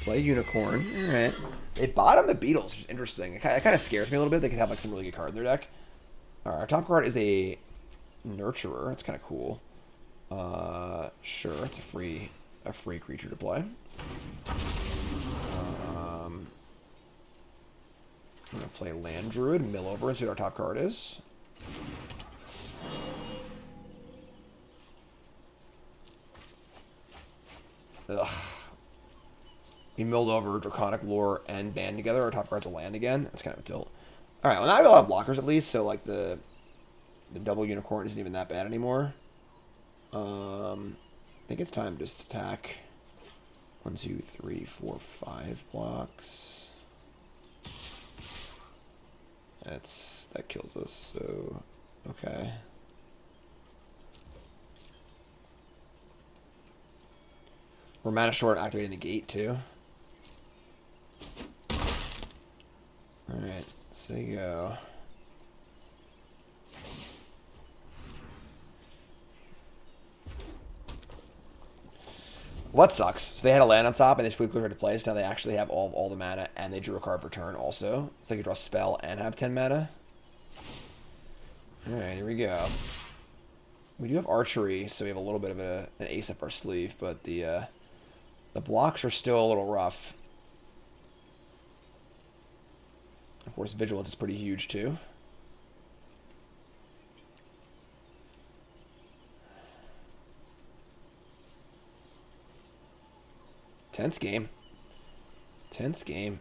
Play Unicorn. Alright. They bottom the Beetles, which is interesting. It kind of scares me a little bit. They could have like some really good card in their deck. Alright, our top card is a Nurturer. That's kind of cool. Sure, it's a free creature to play. I'm gonna play Land Druid, mill over and see what our top card is. Ugh. We milled over Draconic Lore and Band together. Our top card's a land again. That's kind of a tilt. Alright, well now I have a lot of blockers at least, so like the double unicorn isn't even that bad anymore. I think it's time to just attack. 1, 2, 3, 4, 5 blocks. That kills us, so okay. We're mana short activating the gate too. Alright, so you go. What sucks? So they had a land on top and they just put it into place. Now they actually have all the mana and they drew a card per turn also. So they could draw a spell and have 10 mana. Alright, here we go. We do have archery, so we have a little bit of an ace up our sleeve, but the blocks are still a little rough. Of course, vigilance is pretty huge too. Tense game. Tense game.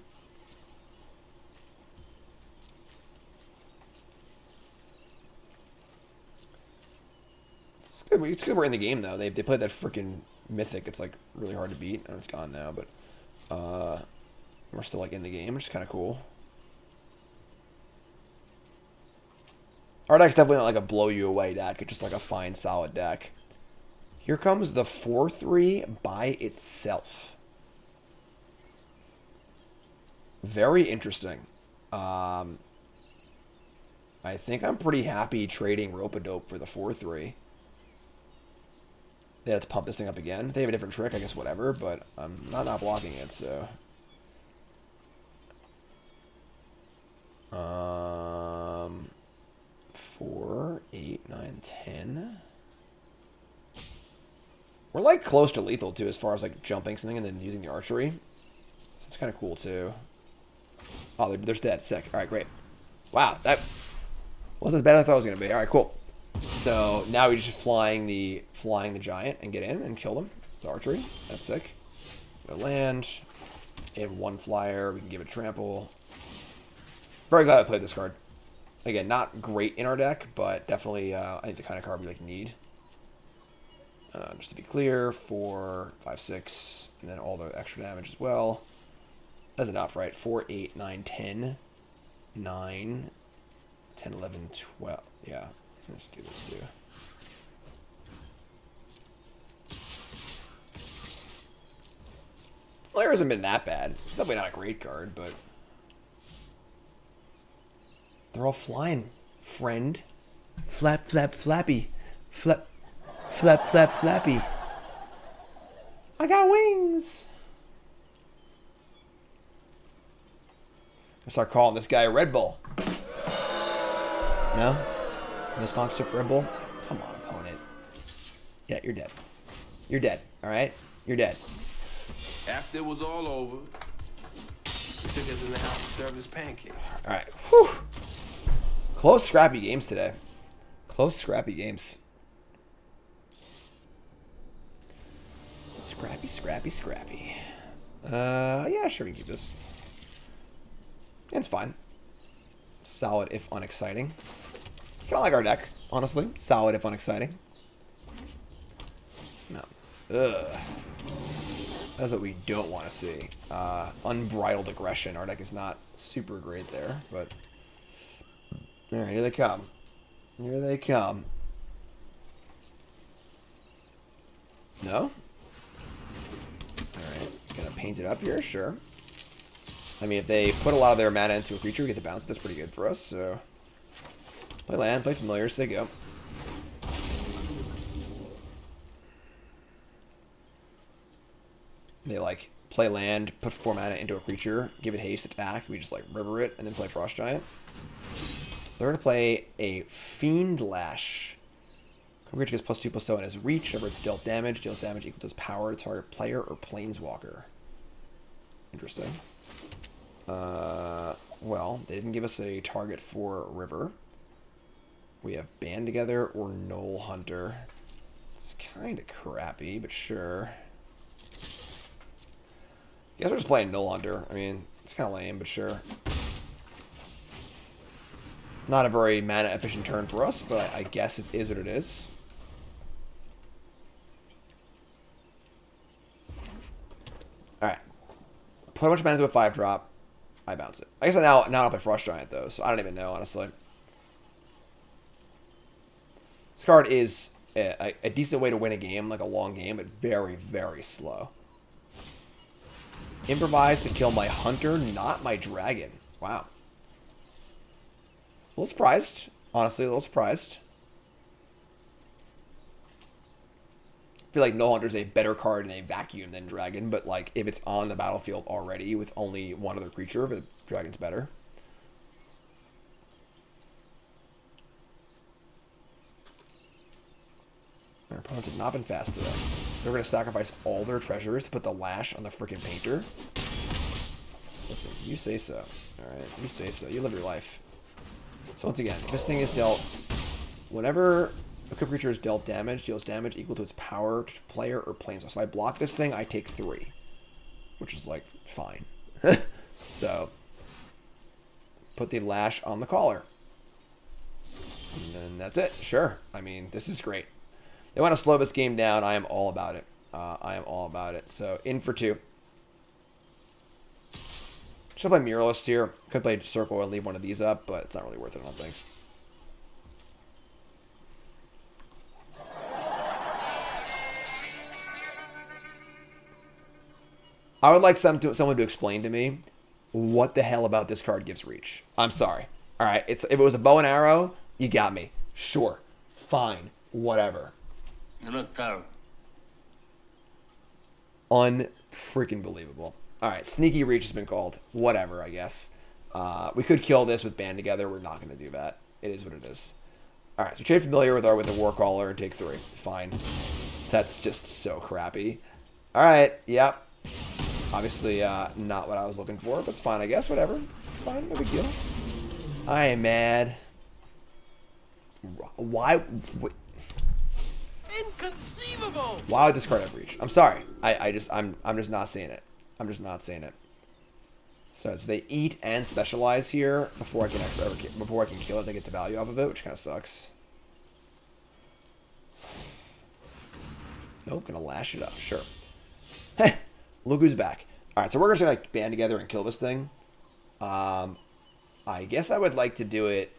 It's good. It's good we're in the game though. They played that freaking Mythic. It's like really hard to beat. I know it's gone now, but we're still like in the game, which is kind of cool. Our deck's definitely not like a blow you away deck. It's just like a fine, solid deck. Here comes the 4-3 by itself. Very interesting. I think I'm pretty happy trading Rope-a-Dope for the 4-3. They have to pump this thing up again. They have a different trick, I guess whatever, but I'm not blocking it, so. 4, 8, 9, 10. We're like close to lethal too, as far as like jumping something and then using the archery. So it's kind of cool too. Oh, they're dead. Sick. All right, great. Wow, that wasn't as bad as I thought it was gonna be. All right, cool. So now we just flying the giant and get in and kill them. It's archery. That's sick. Go land. And 1 flyer. We can give it trample. Very glad I played this card. Again, not great in our deck, but definitely I think the kind of card we like need. Just to be clear, 4, 5, 6, and then all the extra damage as well. That's enough, right? 4, 8, 9, 10. 9, 10, 11, 12. Yeah, let's do this too. Player hasn't been that bad. It's definitely not a great card, but they're all flying, friend. Flap, flap, flappy. Flap, flap, flap, flappy. I got wings. I start calling this guy Red Bull. No? No sponsorship for Red Bull? Come on, opponent. Yeah, you're dead. You're dead, alright? You're dead. After it was all over, we took us in the house to serve this pancake. Alright. Whew. Close, scrappy games today. Close, scrappy games. Scrappy, scrappy, scrappy. Yeah, sure, we can keep this. It's fine. Solid, if unexciting. Kind of like our deck, honestly. Solid, if unexciting. No. Ugh. That's what we don't want to see. Unbridled aggression. Our deck is not super great there, but... Alright, here they come. Here they come. No? Alright, gonna paint it up here? Sure. I mean, if they put a lot of their mana into a creature, we get the bounce. That's pretty good for us, so... Play land, play familiar, say go. They, like, play land, put 4 mana into a creature, give it haste, attack, we just, like, river it, and then play Frost Giant. They're going to play a Fiend Lash. Creature gets +2/+0 and has reach. Whenever it's dealt damage, deals damage equal to its power to target player or planeswalker. Interesting. Well, they didn't give us a target for River. We have Band Together or Knoll Hunter. It's kind of crappy, but sure. I guess we're just playing Knoll Hunter. I mean, it's kind of lame, but sure. Not a very mana efficient turn for us, but I guess it is what it is. Alright. Put a bunch of mana into a 5-drop. I bounce it. I guess now I'll play Frost Giant, though, so I don't even know, honestly. This card is a decent way to win a game, like a long game, but very, very slow. Improvise to kill my hunter, not my dragon. Wow. A little surprised. Honestly, a little surprised. I feel like Knoll Hunter is a better card in a vacuum than Dragon, but like if it's on the battlefield already with only one other creature, the Dragon's better. Our opponents have not been fast today. They're going to sacrifice all their treasures to put the lash on the freaking painter. Listen, you say so. Alright, you say so. You live your life. So once again, this thing is dealt... Whenever a creature is dealt damage, deals damage equal to its power to player or planeswalker. So I block this thing, I take 3. Which is, like, fine. So, put the lash on the collar. And then that's it. Sure. I mean, this is great. They want to slow this game down. I am all about it. I am all about it. So, in for 2. Should I play Muralist here? Could play Circle and leave one of these up, but it's not really worth it, I don't think. I would like someone to explain to me what the hell about this card gives reach. I'm sorry. All right, if it was a bow and arrow, you got me. Sure, fine, whatever. You look terrible. Unfreaking believable. All right, sneaky reach has been called. Whatever, I guess. We could kill this with Band Together. We're not going to do that. It is what it is. All right, so trade familiar with the Warcaller and take 3. Fine. That's just so crappy. All right, yep. Obviously, not what I was looking for, but it's fine, I guess. Whatever. It's fine. No big deal. I am mad. Why? Inconceivable! Why would this card have reach? I'm sorry. I'm just not seeing it. I'm just not seeing it. So they eat and specialize here before I can kill it. They get the value off of it, which kind of sucks. Nope, gonna lash it up. Sure. Heh. Look who's back. All right, so we're just gonna like band together and kill this thing. I guess I would like to do it.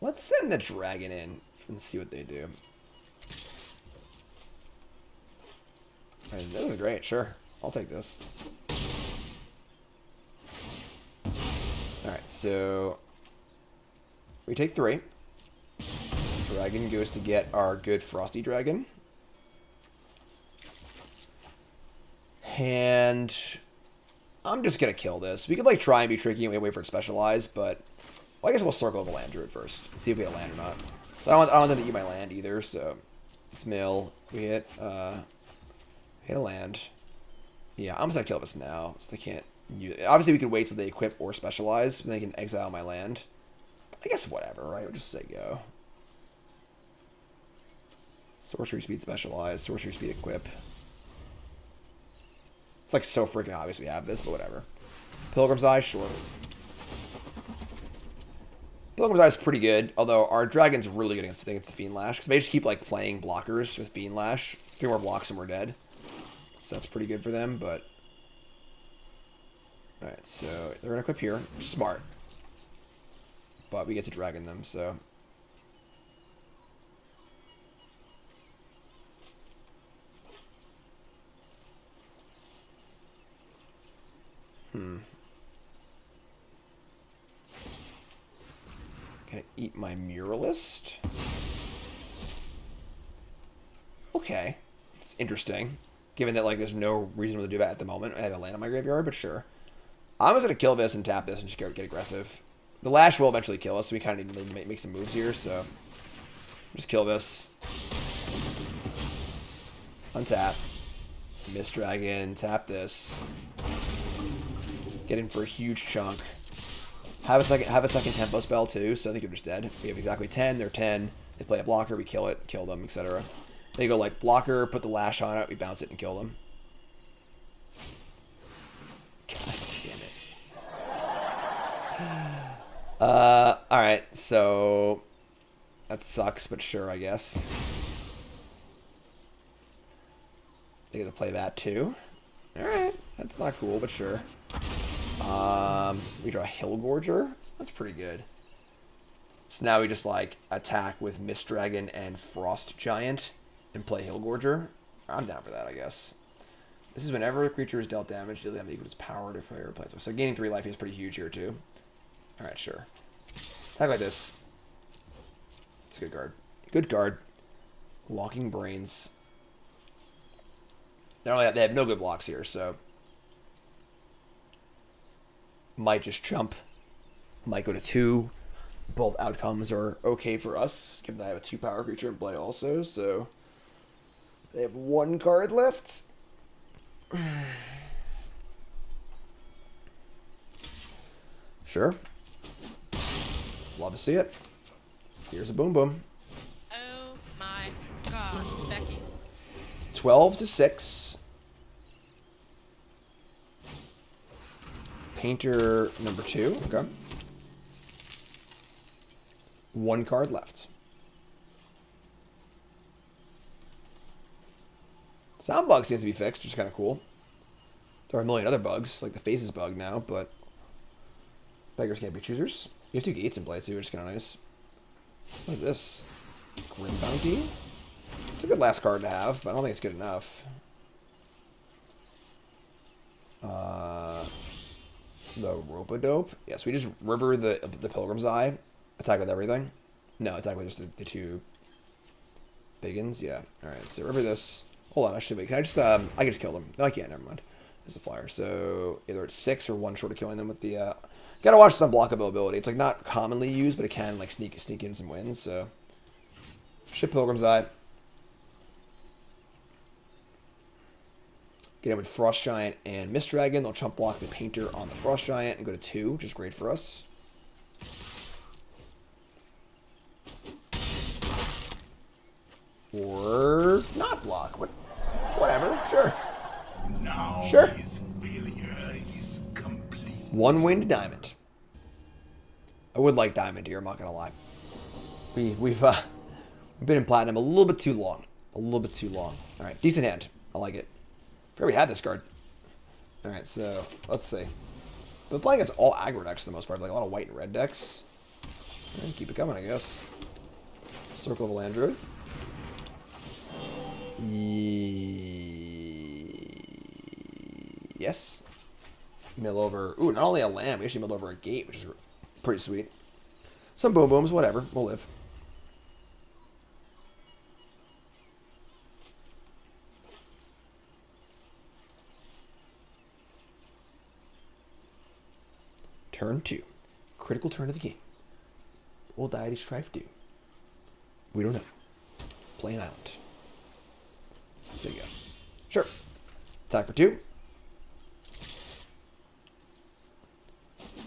Let's send the dragon in and see what they do. This is great, sure. I'll take this. Alright, so we take 3. Dragon goes to get our good Frosty Dragon. And I'm just gonna kill this. We could like try and be tricky and wait for it to specialize, but well, I guess we'll circle the land druid first. See if we hit land or not. So I don't want them to eat my land either, so let's mill. We hit a land. Yeah, I'm just gonna kill this now, so they can't use it. Obviously we could wait till they equip or specialize, and they can exile my land. I guess whatever, right? We'll just say go. Sorcery speed specialize, sorcery speed equip. It's like so freaking obvious we have this, but whatever. Pilgrim's Eye, sure. Pilgrim's Eye is pretty good, although our dragon's really good against the Fiend Lash, because they just keep like playing blockers with Fiend Lash. 3 more blocks and we're dead. So that's pretty good for them, but... Alright, so they're going to equip here. Smart. But we get to dragon them, so... Gonna eat my Muralist. Okay. It's interesting. Given that, like, there's no reason to do that at the moment. I have a land in my graveyard, but sure. I'm just gonna kill this and tap this and just get aggressive. The Lash will eventually kill us, so we kind of need to make some moves here, so... Just kill this. Untap. Miss Dragon. Tap this. Get in for a huge chunk. Have a second tempo spell too, so I think you're just dead. We have exactly 10, they're 10. They play a blocker, we kill it, kill them, etc. They go like blocker, put the Lash on it, we bounce it and kill them. God damn it. Alright, so that sucks, but sure, I guess. They get to play that too. Alright, that's not cool, but sure. We draw a Hillgorger. That's pretty good. So now we just like attack with Mist Dragon and Frost Giant and play Hillgorger. I'm down for that, I guess. This is whenever a creature is dealt damage, deal damage equals its power to player replace. So gaining 3 life is pretty huge here too. Alright, sure. Attack like this. It's a good card. Good card. Walking Brains. They have no good blocks here, so might just jump. Might go to 2. Both outcomes are okay for us, given that I have a 2-power creature in play also, so they have 1 card left. Sure. Love to see it. Here's a boom boom. Oh my god, Becky. 12-6. Painter number 2. Okay. 1 card left. Sound bug seems to be fixed, which is kind of cool. There are a million other bugs, like the faces bug now, but beggars can't be choosers. You have 2 gates in play too, which is kind of nice. What is this? Grim Bounty? It's a good last card to have, but I don't think it's good enough. The Rope-a-Dope. Yes, we just river the Pilgrim's Eye. Attack with everything. No, attack with just the 2 biggins. Yeah. Alright, so river this. Hold on, actually, wait. Can I just, I can just kill them. No, I can't. Never mind. There's a flyer. So either it's 6 or 1 short of killing them with the, gotta watch some blockable ability. It's, like, not commonly used, but it can, like, sneak in some wins, so. Ship Pilgrim's Eye. Get in with Frost Giant and Mist Dragon. They'll chump block the Painter on the Frost Giant and go to 2, which is great for us. Or not block. Whatever. Sure. Now Sure. his failure is complete. One winged diamond. I would like diamond here, I'm not gonna lie. We've been in platinum a little bit too long. A little bit too long. Alright, decent hand. I like it. I already had this card. Alright, so let's see. Been playing against all aggro decks for the most part, like a lot of white and red decks. And keep it coming, I guess. Circle of a Land Druid. Yes. Mill over. Ooh, not only a land, we actually milled over a gate, which is pretty sweet. Some boom booms, whatever. We'll live. Turn 2. Critical turn of the game. What will Deity Strife do? We don't know. Play an island. So you go. Sure. Attack for 2.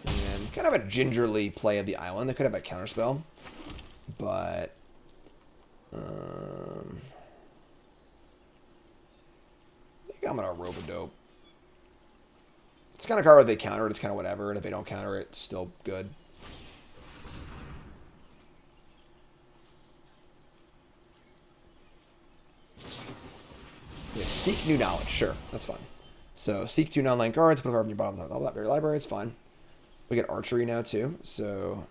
And kind of a gingerly play of the island. They could have a counterspell. But... I think I'm going to rope-a-dope. It's kind of card where they counter it, it's kind of whatever. And if they don't counter it, it's still good. Yeah, seek new knowledge. Sure, that's fine. So, seek 2 non-land cards, put a card in your bottom of that very library, it's fine. We get archery now, too, so...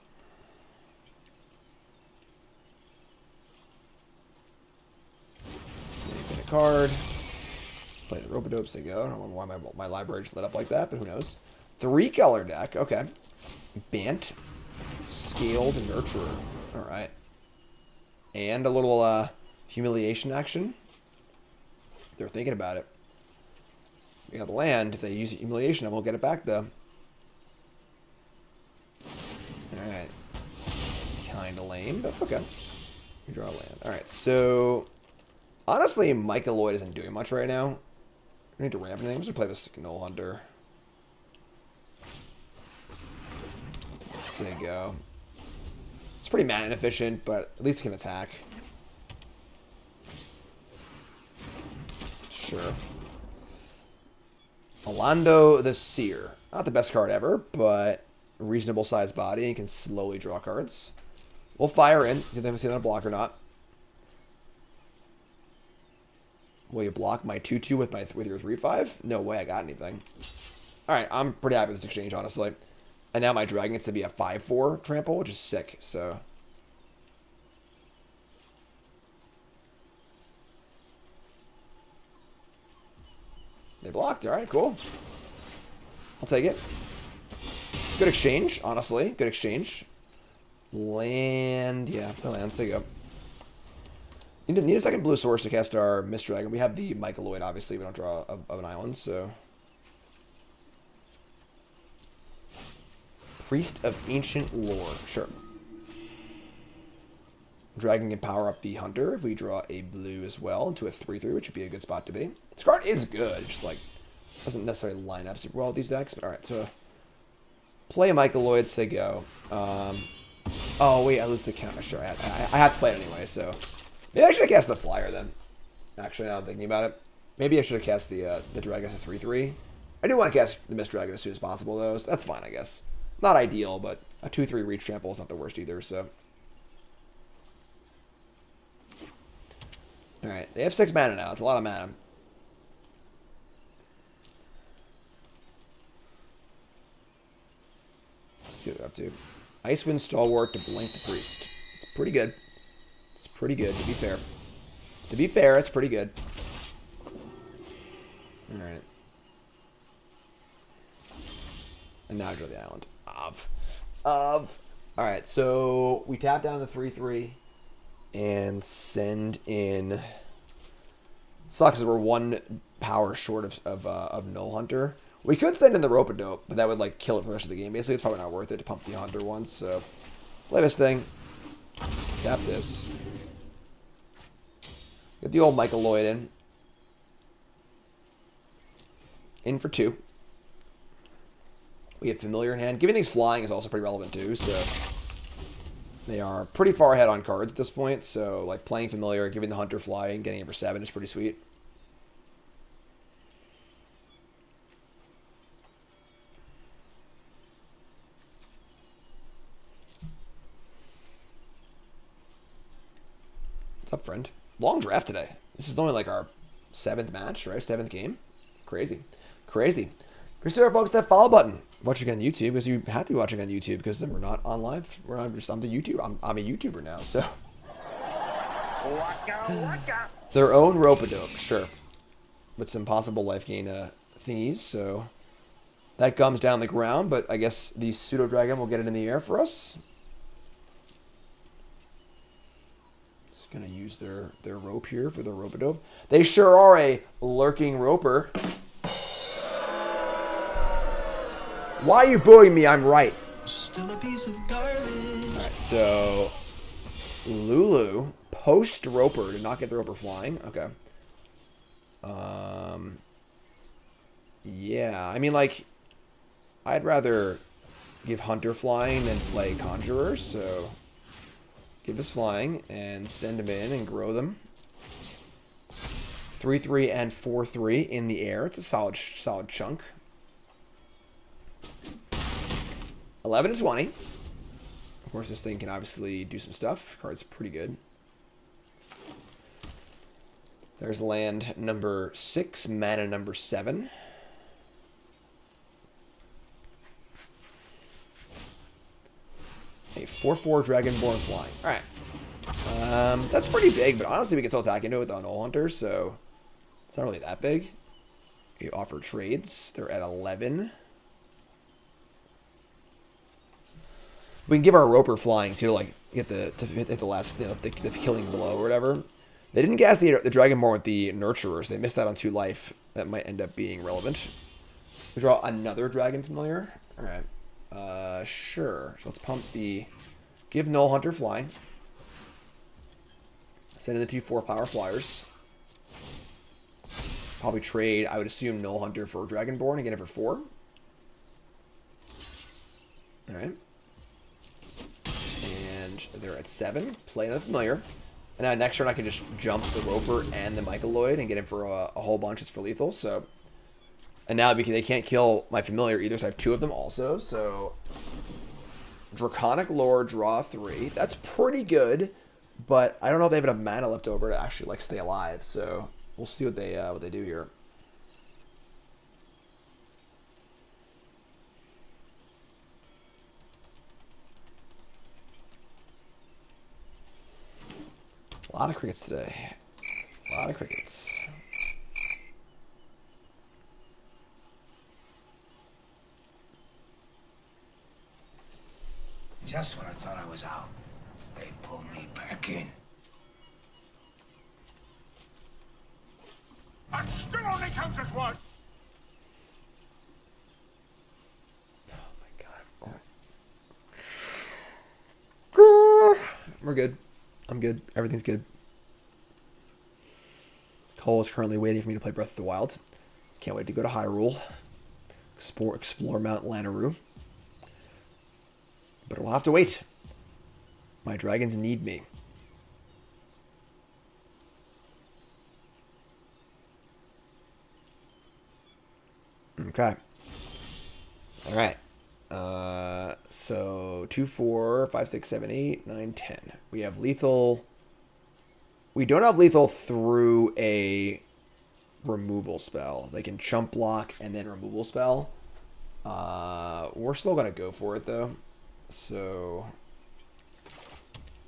Get a card. Play the rope-a-dopes, they go. I don't know why my library just lit up like that, but who knows. 3-color deck, okay. Bant. Scaled Nurturer. Alright. And a little, humiliation action. They're thinking about it. We got the land. If they use humiliation, I won't get it back, though. Alright. Kinda lame, but it's okay. We draw a land. Alright, so... Honestly, Micah Lloyd isn't doing much right now. I need to ramp anything. I'm just gonna play this Null Hunter. There you go. It's pretty mana inefficient, but at least it can attack. Sure. Alando the Seer. Not the best card ever, but a reasonable sized body and can slowly draw cards. We'll fire in, see if they on a block or not. Will you block my 2/2 with your 3/5? No way I got anything. Alright, I'm pretty happy with this exchange, honestly. And now my dragon gets to be a 5/4 trample, which is sick, so... They blocked, alright, cool. I'll take it. Good exchange, honestly. Good exchange. Land, yeah, the lands, there you go. Need a second blue source to cast our Mist Dragon. We have the Micah Lloyd, obviously. We don't draw of an island, so... Priest of Ancient Lore. Sure. Dragon can power up the Hunter if we draw a blue as well into a 3/3, which would be a good spot to be. This card is good. It just, like, doesn't necessarily line up super well with these decks. But alright, so... Play Micah Lloyd, say go. Oh, wait, I lose the counter. Sure, I have to play it anyway, so... Maybe I should have cast the Flyer then. Actually, now I'm thinking about it. Maybe I should have cast the Dragon as a 3/3. I do want to cast the Mist Dragon as soon as possible, though, so that's fine, I guess. Not ideal, but a 2/3 reach trample is not the worst either, so... Alright, they have 6 mana now. It's a lot of mana. Let's see what they're up to. Icewind Stalwart to Blink the Priest. It's pretty good. It's pretty good, to be fair. To be fair, it's pretty good. Alright. And now I draw the island. Alright, so we tap down the 3/3 and send in... It sucks because we're 1 power short of Null Hunter. We could send in the Rope-a-Dope, but that would like kill it for the rest of the game. Basically, it's probably not worth it to pump the Hunter once, so... Play this thing. Tap this. Get the old Micah Lloyd in. In for 2. We have Familiar in hand. Giving things flying is also pretty relevant too, so... They are pretty far ahead on cards at this point, so like playing Familiar, giving the Hunter fly, and getting it for 7 is pretty sweet. What's up, friend? Long draft today. This is only like our 7th match, right? 7th game. Crazy. Crazy. Consider folks that follow button. Watching on YouTube, because you have to be watching on YouTube, because we're not on live. We're on just on the YouTube. I'm a YouTuber now, so. Waka waka. Their own rope-a-dope, sure. With some possible life gain thingies, so. That gums down the ground, but I guess the pseudo-dragon will get it in the air for us. Just gonna use their rope here for their rope-a-dope. They sure are a lurking roper. Why are you booing me? I'm right. Still a piece of garbage. Alright, so Lulu post Roper did not get the Roper flying. Okay. Yeah, I mean, like, I'd rather give Hunter flying than play Conjurer, so give us flying and send them in and grow them. 3-3 and 4-3 in the air. It's a solid chunk. 11 to 20. Of course, this thing can obviously do some stuff. Card's pretty good. There's land number 6, mana number 7. A 4/4 Dragonborn flying. Alright. That's pretty big, but honestly, we can still attack into it with the Null Hunter, so it's not really that big. You offer trades. They're at 11. We can give our Roper flying too, like get to hit the last, you know, the killing blow or whatever. They didn't gas the Dragonborn with the Nurturers. They missed out on 2 life. That might end up being relevant. We draw another Dragon Familiar. All right, sure. So let's pump the give Null Hunter flying. Send in the 2 4-power flyers. Probably trade, I would assume, Null Hunter for Dragonborn and get it for 4. All right. And they're at 7. Play another Familiar. And now next turn I can just jump the Roper and the Mycoloid and get him for a whole bunch. It's for lethal. So, and now because they can't kill my Familiar either, so I have 2 of them also. So Draconic Lore, draw 3. That's pretty good, but I don't know if they have enough mana left over to actually like stay alive. So we'll see what they do here. A lot of crickets today. A lot of crickets. Just when I thought I was out, they pulled me back in. That still only counts as one. Oh my god. We're good. I'm good. Everything's good. Cole is currently waiting for me to play Breath of the Wild. Can't wait to go to Hyrule. Explore Mount Lanayru. But we'll have to wait. My dragons need me. Okay. Alright. So 2, 4, 5, 6, 7, 8, 9, 10. We have lethal. We don't have lethal through a removal spell. They can chump block and then removal spell. We're still gonna go for it though. So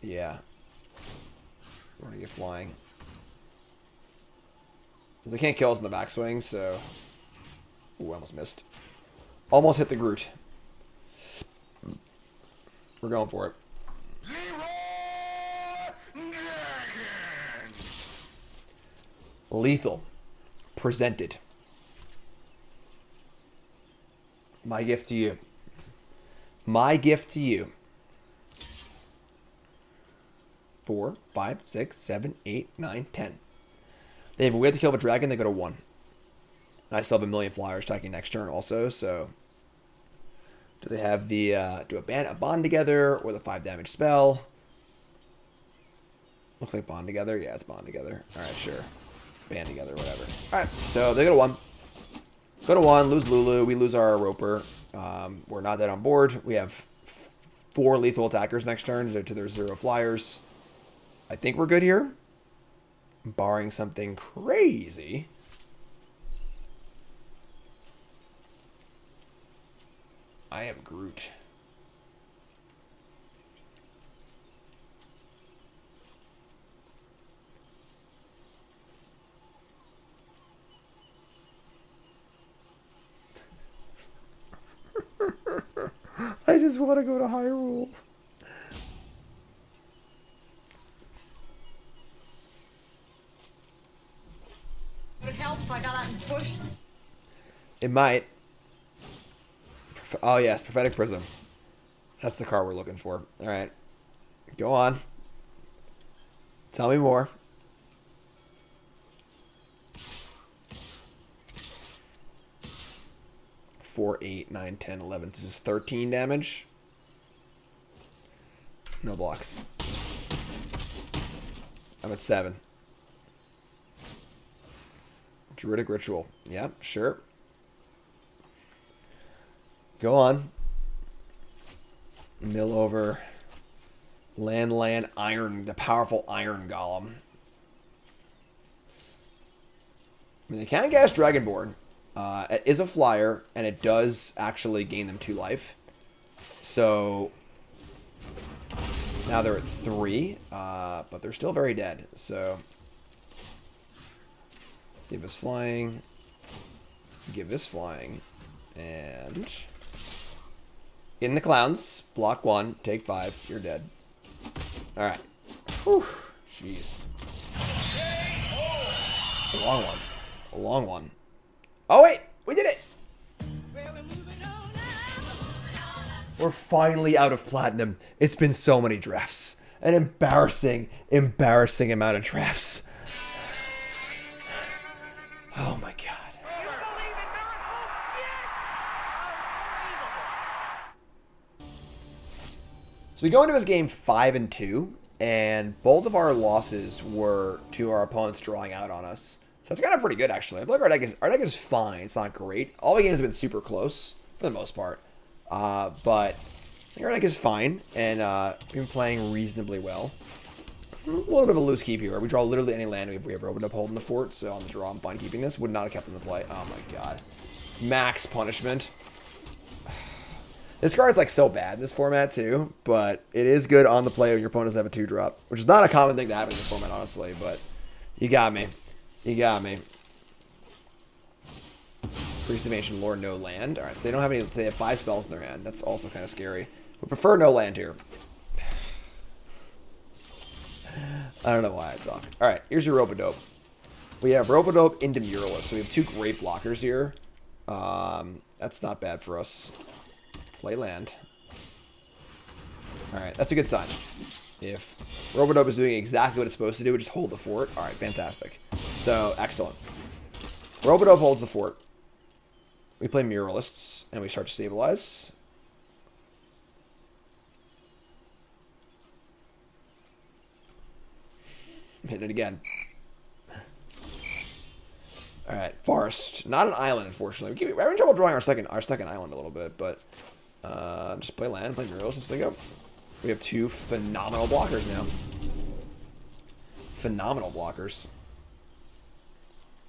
yeah. We're gonna get flying. Because they can't kill us in the backswing, so. Ooh, I almost missed. Almost hit the Groot. We're going for it. Lethal. Presented. My gift to you. My gift to you. 4, 5, 6, 7, 8, 9, 10. They have a way to kill a dragon, they go to 1. I still have a million flyers attacking next turn also, so Do they have the do a bond together or the 5 damage spell? Looks like bond together. Yeah, it's bond together. All right, sure. Band together, whatever. All right, so they go to 1. Go to 1, lose Lulu. We lose our Roper. We're not dead on board. We have 4 lethal attackers next turn to their 0 flyers. I think we're good here. Barring something crazy. I am Groot. I just want to go to Hyrule. Would it help if I got out and pushed? It might. Oh, yes. Prophetic Prism. That's the card we're looking for. All right. Go on. Tell me more. 4, 8, 9, 10, 11. This is 13 damage. No blocks. I'm at 7. Druidic Ritual. Yep, sure. Go on. Mill over. Land, Iron. The powerful Iron Golem. I mean, they can cast Dragonborn. It is a flyer, and it does actually gain them 2 life. So now they're at 3, but they're still very dead. So give us flying, give this flying, and in the clowns, block 1, take 5, you're dead. All right. Whew. Jeez. A long one. A long one. Oh, wait. We did it. We're finally out of platinum. It's been so many drafts. An embarrassing amount of drafts. Oh, my God. So we go into this game 5-2, and both of our losses were to our opponents drawing out on us. So that's kind of pretty good, actually. I feel like our deck is fine. It's not great. All the games have been super close, for the most part. But I think our deck is fine, and we've been playing reasonably well. A little bit of a loose keep here. We draw literally any land we have opened up holding the fort, so on the draw, I'm fine keeping this. Would not have kept in the play. Oh, my God. Max punishment. This card's like so bad in this format too, but it is good on the play when your opponent doesn't have a 2-drop, which is not a common thing to happen in this format, honestly, but you got me. You got me. Priest of Ancient Lore, no land. Alright, so they don't have any, they have 5 spells in their hand. That's also kind of scary. We prefer no land here. I don't know why I talk. Alright, here's your Rope-a-Dope. We have Rope-a-Dope into Muralist, so we have 2 great blockers here. That's not bad for us. Play land. Alright, that's a good sign. If Robo-Dope is doing exactly what it's supposed to do, just hold the fort. Alright, fantastic. So, excellent. Robo-Dope holds the fort. We play Muralists, and we start to stabilize. Hit it again. Alright, Forest. Not an island, unfortunately. We're having trouble drawing our second island a little bit, but just play land, play Murals, and there you go. We have 2 phenomenal blockers now. Phenomenal blockers.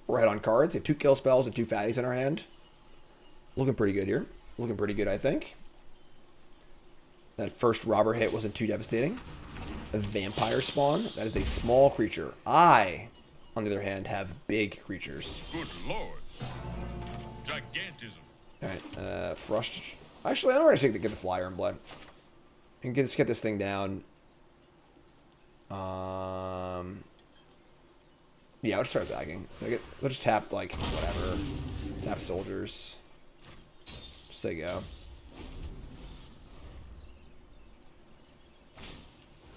We're ahead on cards. We have 2 kill spells and 2 fatties in our hand. Looking pretty good here. Looking pretty good, I think. That first robber hit wasn't too devastating. A vampire spawn. That is a small creature. I, on the other hand, have big creatures. Good lord. Gigantism. Alright, Frost. Actually, I'm going to get the flyer in blood. And let's get this thing down. Yeah, let's start attacking. So we'll just tap, like, whatever. Tap soldiers. Just say go.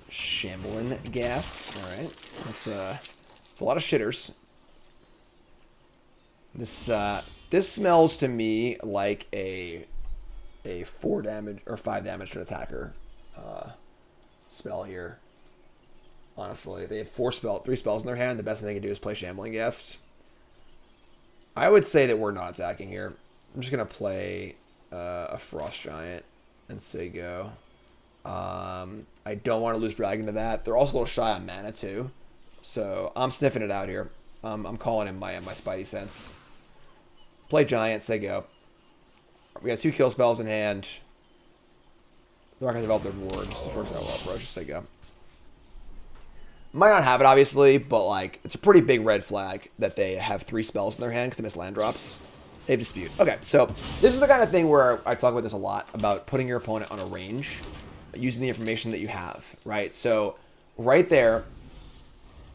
Shambling Ghast. Alright. That's a lot of shitters. This smells to me like a a 4 damage or 5 damage to an attacker spell here. Honestly, they have 3 spells in their hand. The best thing they can do is play Shambling Guest. I would say that we're not attacking here. I'm just gonna play a Frost Giant and say go. I don't want to lose Dragon to that. They're also a little shy on mana too, so I'm sniffing it out here. I'm calling in my spidey sense. Play Giant, say go. We got 2 kill spells in hand. They're not gonna develop their wards. It works out well for us. Just say go. Might not have it, obviously, but like it's a pretty big red flag that they have 3 spells in their hand because they miss land drops. They have Dispute. Okay, so this is the kind of thing where I talk about this a lot, about putting your opponent on a range, using the information that you have, right? So right there,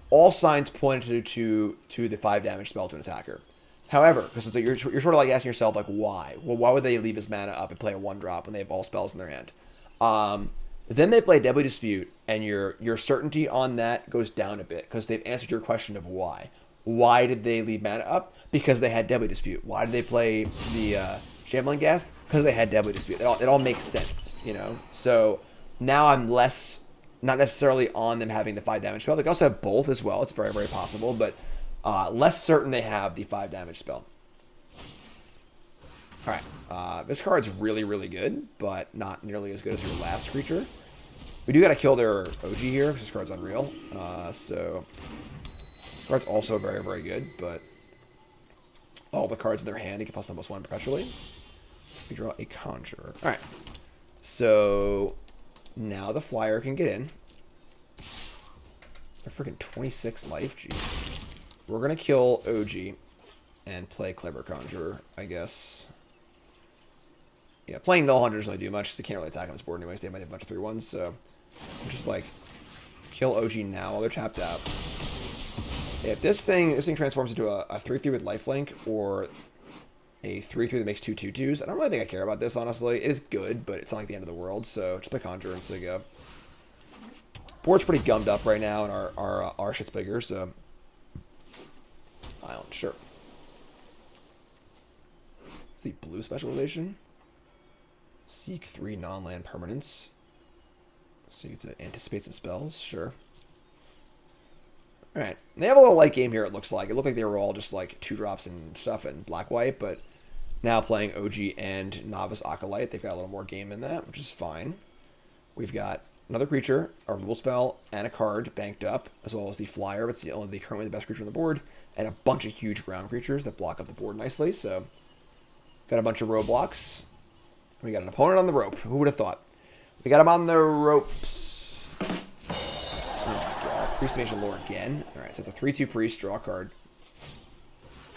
all signs pointed to the 5 damage spell to an attacker. However, because it's like you're sort of like asking yourself, like, why? Well, why would they leave his mana up and play a 1-drop when they have all spells in their hand? Then they play Deadly Dispute, and your certainty on that goes down a bit because they've answered your question of why. Why did they leave mana up? Because they had Deadly Dispute. Why did they play the Shambling Guest? Because they had Deadly Dispute. It all makes sense, you know? So now I'm less, not necessarily on them having the 5 damage spell. They can also have both as well. It's very, very possible, but less certain they have the 5 damage spell. Alright, this card's really, really good, but not nearly as good as your last creature. We do gotta kill their OG here, because this card's unreal. So, this card's also very, very good, but all the cards in their hand, you can plus them +1 perpetually. We draw a Conjurer. Alright, so now the flyer can get in. They're freaking 26 life, jeez. We're gonna kill OG and play Clever Conjurer, I guess. Yeah, playing Null Hunter doesn't really do much, because they can't really attack on this board anyways. They might have a bunch of 3/1s, so I'm just like, kill OG now while they're tapped out. If this thing transforms into a 3/3 with lifelink, or a 3/3 that makes 2 2/2s, I don't really think I care about this, honestly. It is good, but it's not like the end of the world, so just play Conjure and say go. Board's pretty gummed up right now, and our shit's bigger, so Island, sure. It's the blue specialization. Seek 3 non-land permanents. So you get to anticipate some spells, sure. Alright, they have a little light game here, it looks like. It looked like they were all just like 2-drops and stuff and black-white, but now playing OG and Novice Acolyte, they've got a little more game in that, which is fine. We've got another creature, a removal spell, and a card banked up, as well as the flyer, it's currently the best creature on the board, and a bunch of huge ground creatures that block up the board nicely, so got a bunch of roadblocks. We got an opponent on the rope. Who would have thought? We got him on the ropes. Oh my god. Priest of Ancient Lore again. Alright, so it's a 3/2 priest, draw a card.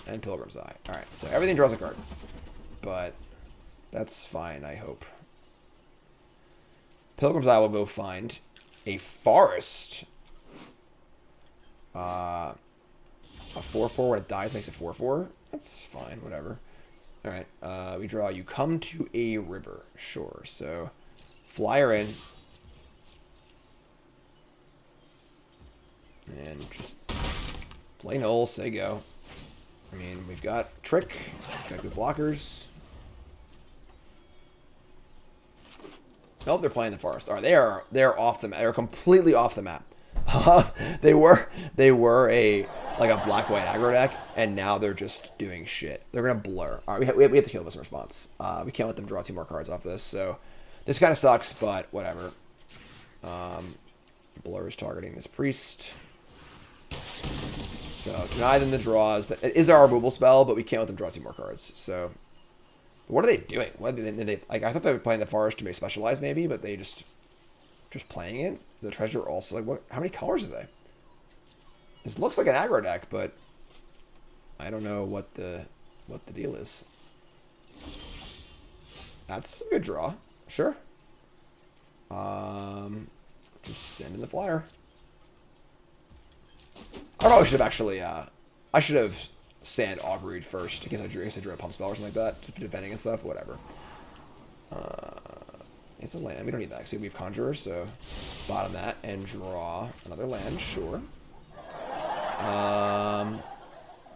And Pilgrim's Eye. Alright, so everything draws a card. But that's fine, I hope. Pilgrim's Eye will go find a forest. A 4/4 when it dies makes it 4/4. That's fine, whatever. Alright, we draw You Come to a River. Sure, so flyer in. And just play null, say go. I mean, we've got Trick, got good blockers. Nope, they're playing the forest. Alright, they're off the map. They're completely off the map. They were a black-white aggro deck, and now they're just doing shit. They're gonna blur. All right, we have to kill this in response. We can't let them draw 2 more cards off this, so this kind of sucks, but whatever. Blur is targeting this priest, so deny them the draws. It is our removal spell, but we can't let them draw 2 more cards. So what are they doing? What did they like? I thought they were playing the forest to make specialized, maybe, but they just playing it. The treasure also, like, what? How many colors are they? This looks like an aggro deck, but I don't know what the deal is. That's a good draw, sure. Just send in the flyer. I probably should have actually. I should have sand Augury first in case I drew a pump spell or something like that, just defending and stuff. Whatever. It's a land. We don't need that. So we have Conjurer, so bottom that and draw another land. Sure.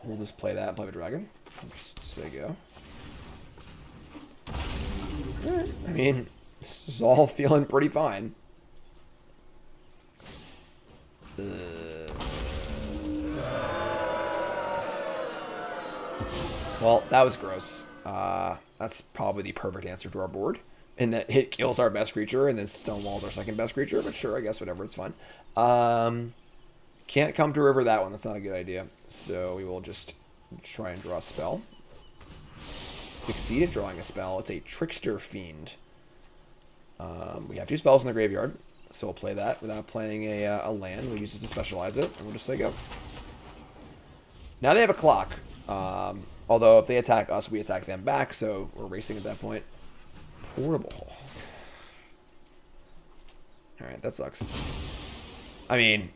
We'll just play that and play the dragon. Just say go. Alright. mean, this is all feeling pretty fine. Well, that was gross. That's probably the perfect answer to our board. And that hit kills our best creature, and then Stonewall's our second best creature. But sure, I guess whatever, it's fun. Can't come to river that one. That's not a good idea. So we will just try and draw a spell. Succeed at drawing a spell. It's a Trickster Fiend. We have 2 spells in the graveyard, so we'll play that without playing a land. We'll use this to specialize it, and we'll just say go. Now they have a clock. Although if they attack us, we attack them back, so we're racing at that point. Portable. Alright, that sucks. I mean,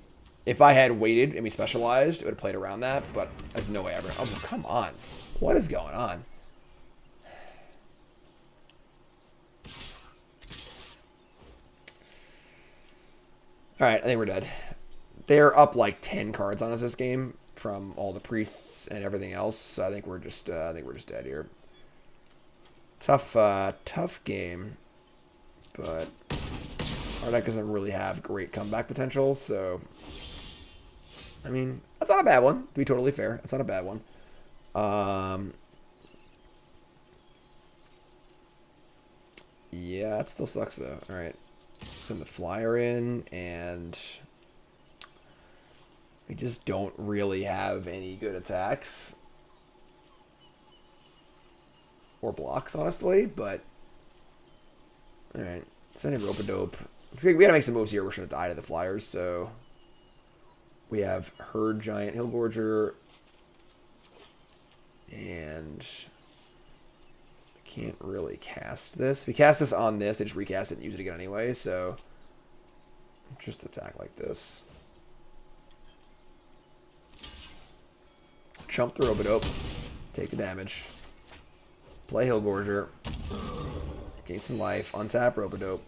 if I had waited and we specialized, it would have played around that, but there's no way ever. Oh, come on. What is going on? Alright, I think we're dead. They're up like 10 cards on us this game from all the priests and everything else. So I think we're just dead here. Tough game, but our deck doesn't really have great comeback potential. So, I mean, that's not a bad one. To be totally fair, that's not a bad one. Yeah, it still sucks though. All right, send the flyer in, and we just don't really have any good attacks. Or blocks, honestly, but... Alright, sending Rope-a-Dope. We gotta make some moves here. We're gonna die to the flyers, so... We have Herd Giant Hillgorger. And... I can't really cast this. If we cast this on this, they just recast it and use it again anyway, so... Just attack like this. Chump the Rope-a-Dope. Take the damage. Play Hillgorger. Gain some life. Untap Rope-a-Dope.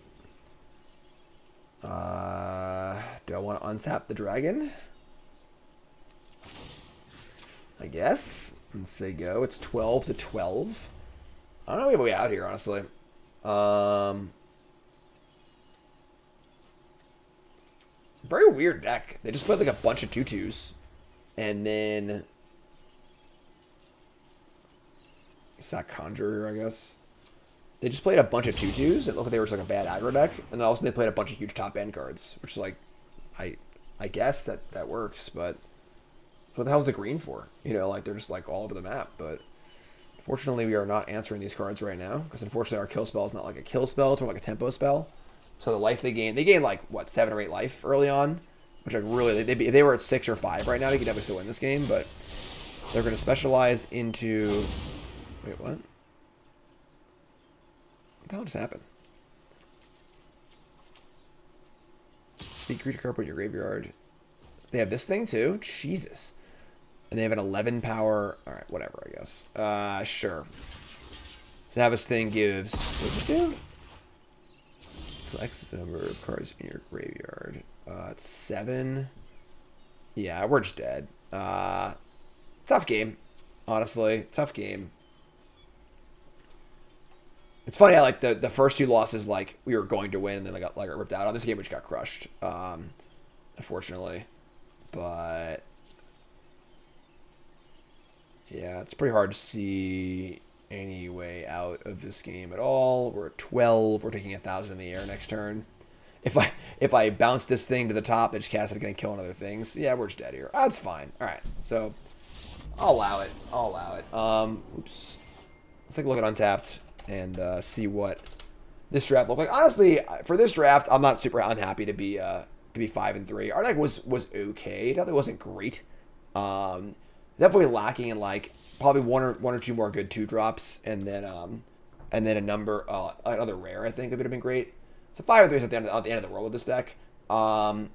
Do I want to untap the dragon? I guess. And say go. It's 12 to 12. I don't know we have a way out here, honestly. Very weird deck. They just played like a bunch of 2/2s. And then... Sack Conjurer, I guess. They just played a bunch of 2/2s. It looked like they were like a bad aggro deck. And then also they played a bunch of huge top end cards. Which is like, I guess that works, but what the hell's the green for? You know, like they're just like all over the map. But unfortunately we are not answering these cards right now. Because unfortunately our kill spell is not like a kill spell, it's more like a tempo spell. So the life they gain like, what, 7 or 8 life early on? Which like really, if they were at 6 or 5 right now, they could definitely still win this game. But they're going to specialize into... Wait, what? What the hell just happened? See creature card, put in your graveyard. They have this thing too? Jesus. And they have an 11 power. Alright, whatever, I guess. Sure. So now this thing gives... What does it do? Select the number of cards in your graveyard. It's 7. Yeah, we're just dead. Tough game. Honestly, tough game. It's funny how like the first 2 losses like we were going to win and then they got like ripped out. On this game we just got crushed. Unfortunately. But yeah, it's pretty hard to see any way out of this game at all. We're at 12. We're taking 1,000 in the air next turn. If I bounce this thing to the top, it just cast it, gonna kill other things. Yeah, we're just dead here. That's fine. All right, so I'll allow it. I'll allow it. Oops. Let's take a look at Untapped and see what this draft looked like. Honestly, for this draft, I'm not super unhappy to be 5-3. Our deck was okay. Definitely wasn't great. Definitely lacking in like probably one or two more good 2-drops, and then a number another rare. I think would have been great. So 5-3 is at the end of the world with this deck. I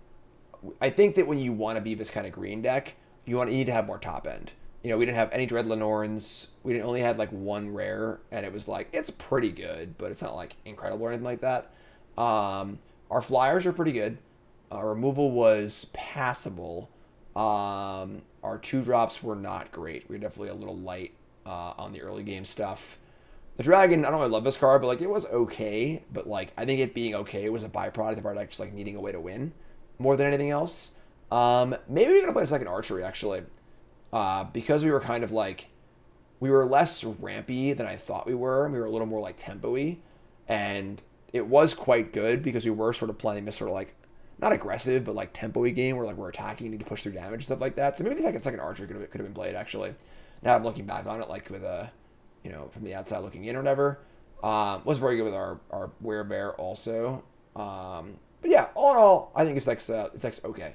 think that when you want to be this kind of green deck, you need to have more top end. You know, we didn't have any Dread Lenorns. We only had like 1 rare, and it was like, it's pretty good, but it's not like incredible or anything like that. Our flyers are pretty good. Our removal was passable. Our 2-drops were not great. We were definitely a little light on the early game stuff. The Dragon, I don't really love this card, but like it was okay. But like I think it being okay was a byproduct of our deck just like needing a way to win more than anything else. Maybe we're gonna play a second Archery actually, because we were kind of like we were less rampy than I thought we were. We were a little more like tempo-y, and it was quite good because we were sort of playing this sort of like not aggressive but like tempo-y game where like we're attacking, need to push through damage and stuff like that. So maybe the second Archery could have been played actually. Now I'm looking back on it like with a from the outside looking in or whatever. Was very good with our Werebear also. But yeah, all in all, I think this deck's okay.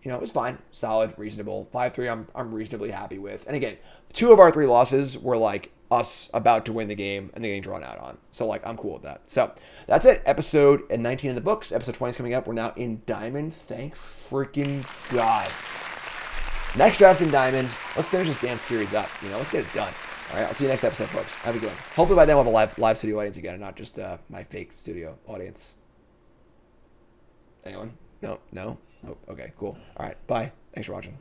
It was fine, solid, reasonable. 5-3, I'm reasonably happy with. And again, 2 of our 3 losses were like us about to win the game and then getting drawn out on. So like I'm cool with that. So that's it. Episode 19 in the books. Episode 20 is coming up. We're now in Diamond. Thank freaking God. Next draft's in Diamond. Let's finish this damn series up. Let's get it done. All right, I'll see you next episode, folks. Have a good one. Hopefully by then we'll have a live studio audience again and not just my fake studio audience. Anyone? No? Oh, okay, cool. All right, bye. Thanks for watching.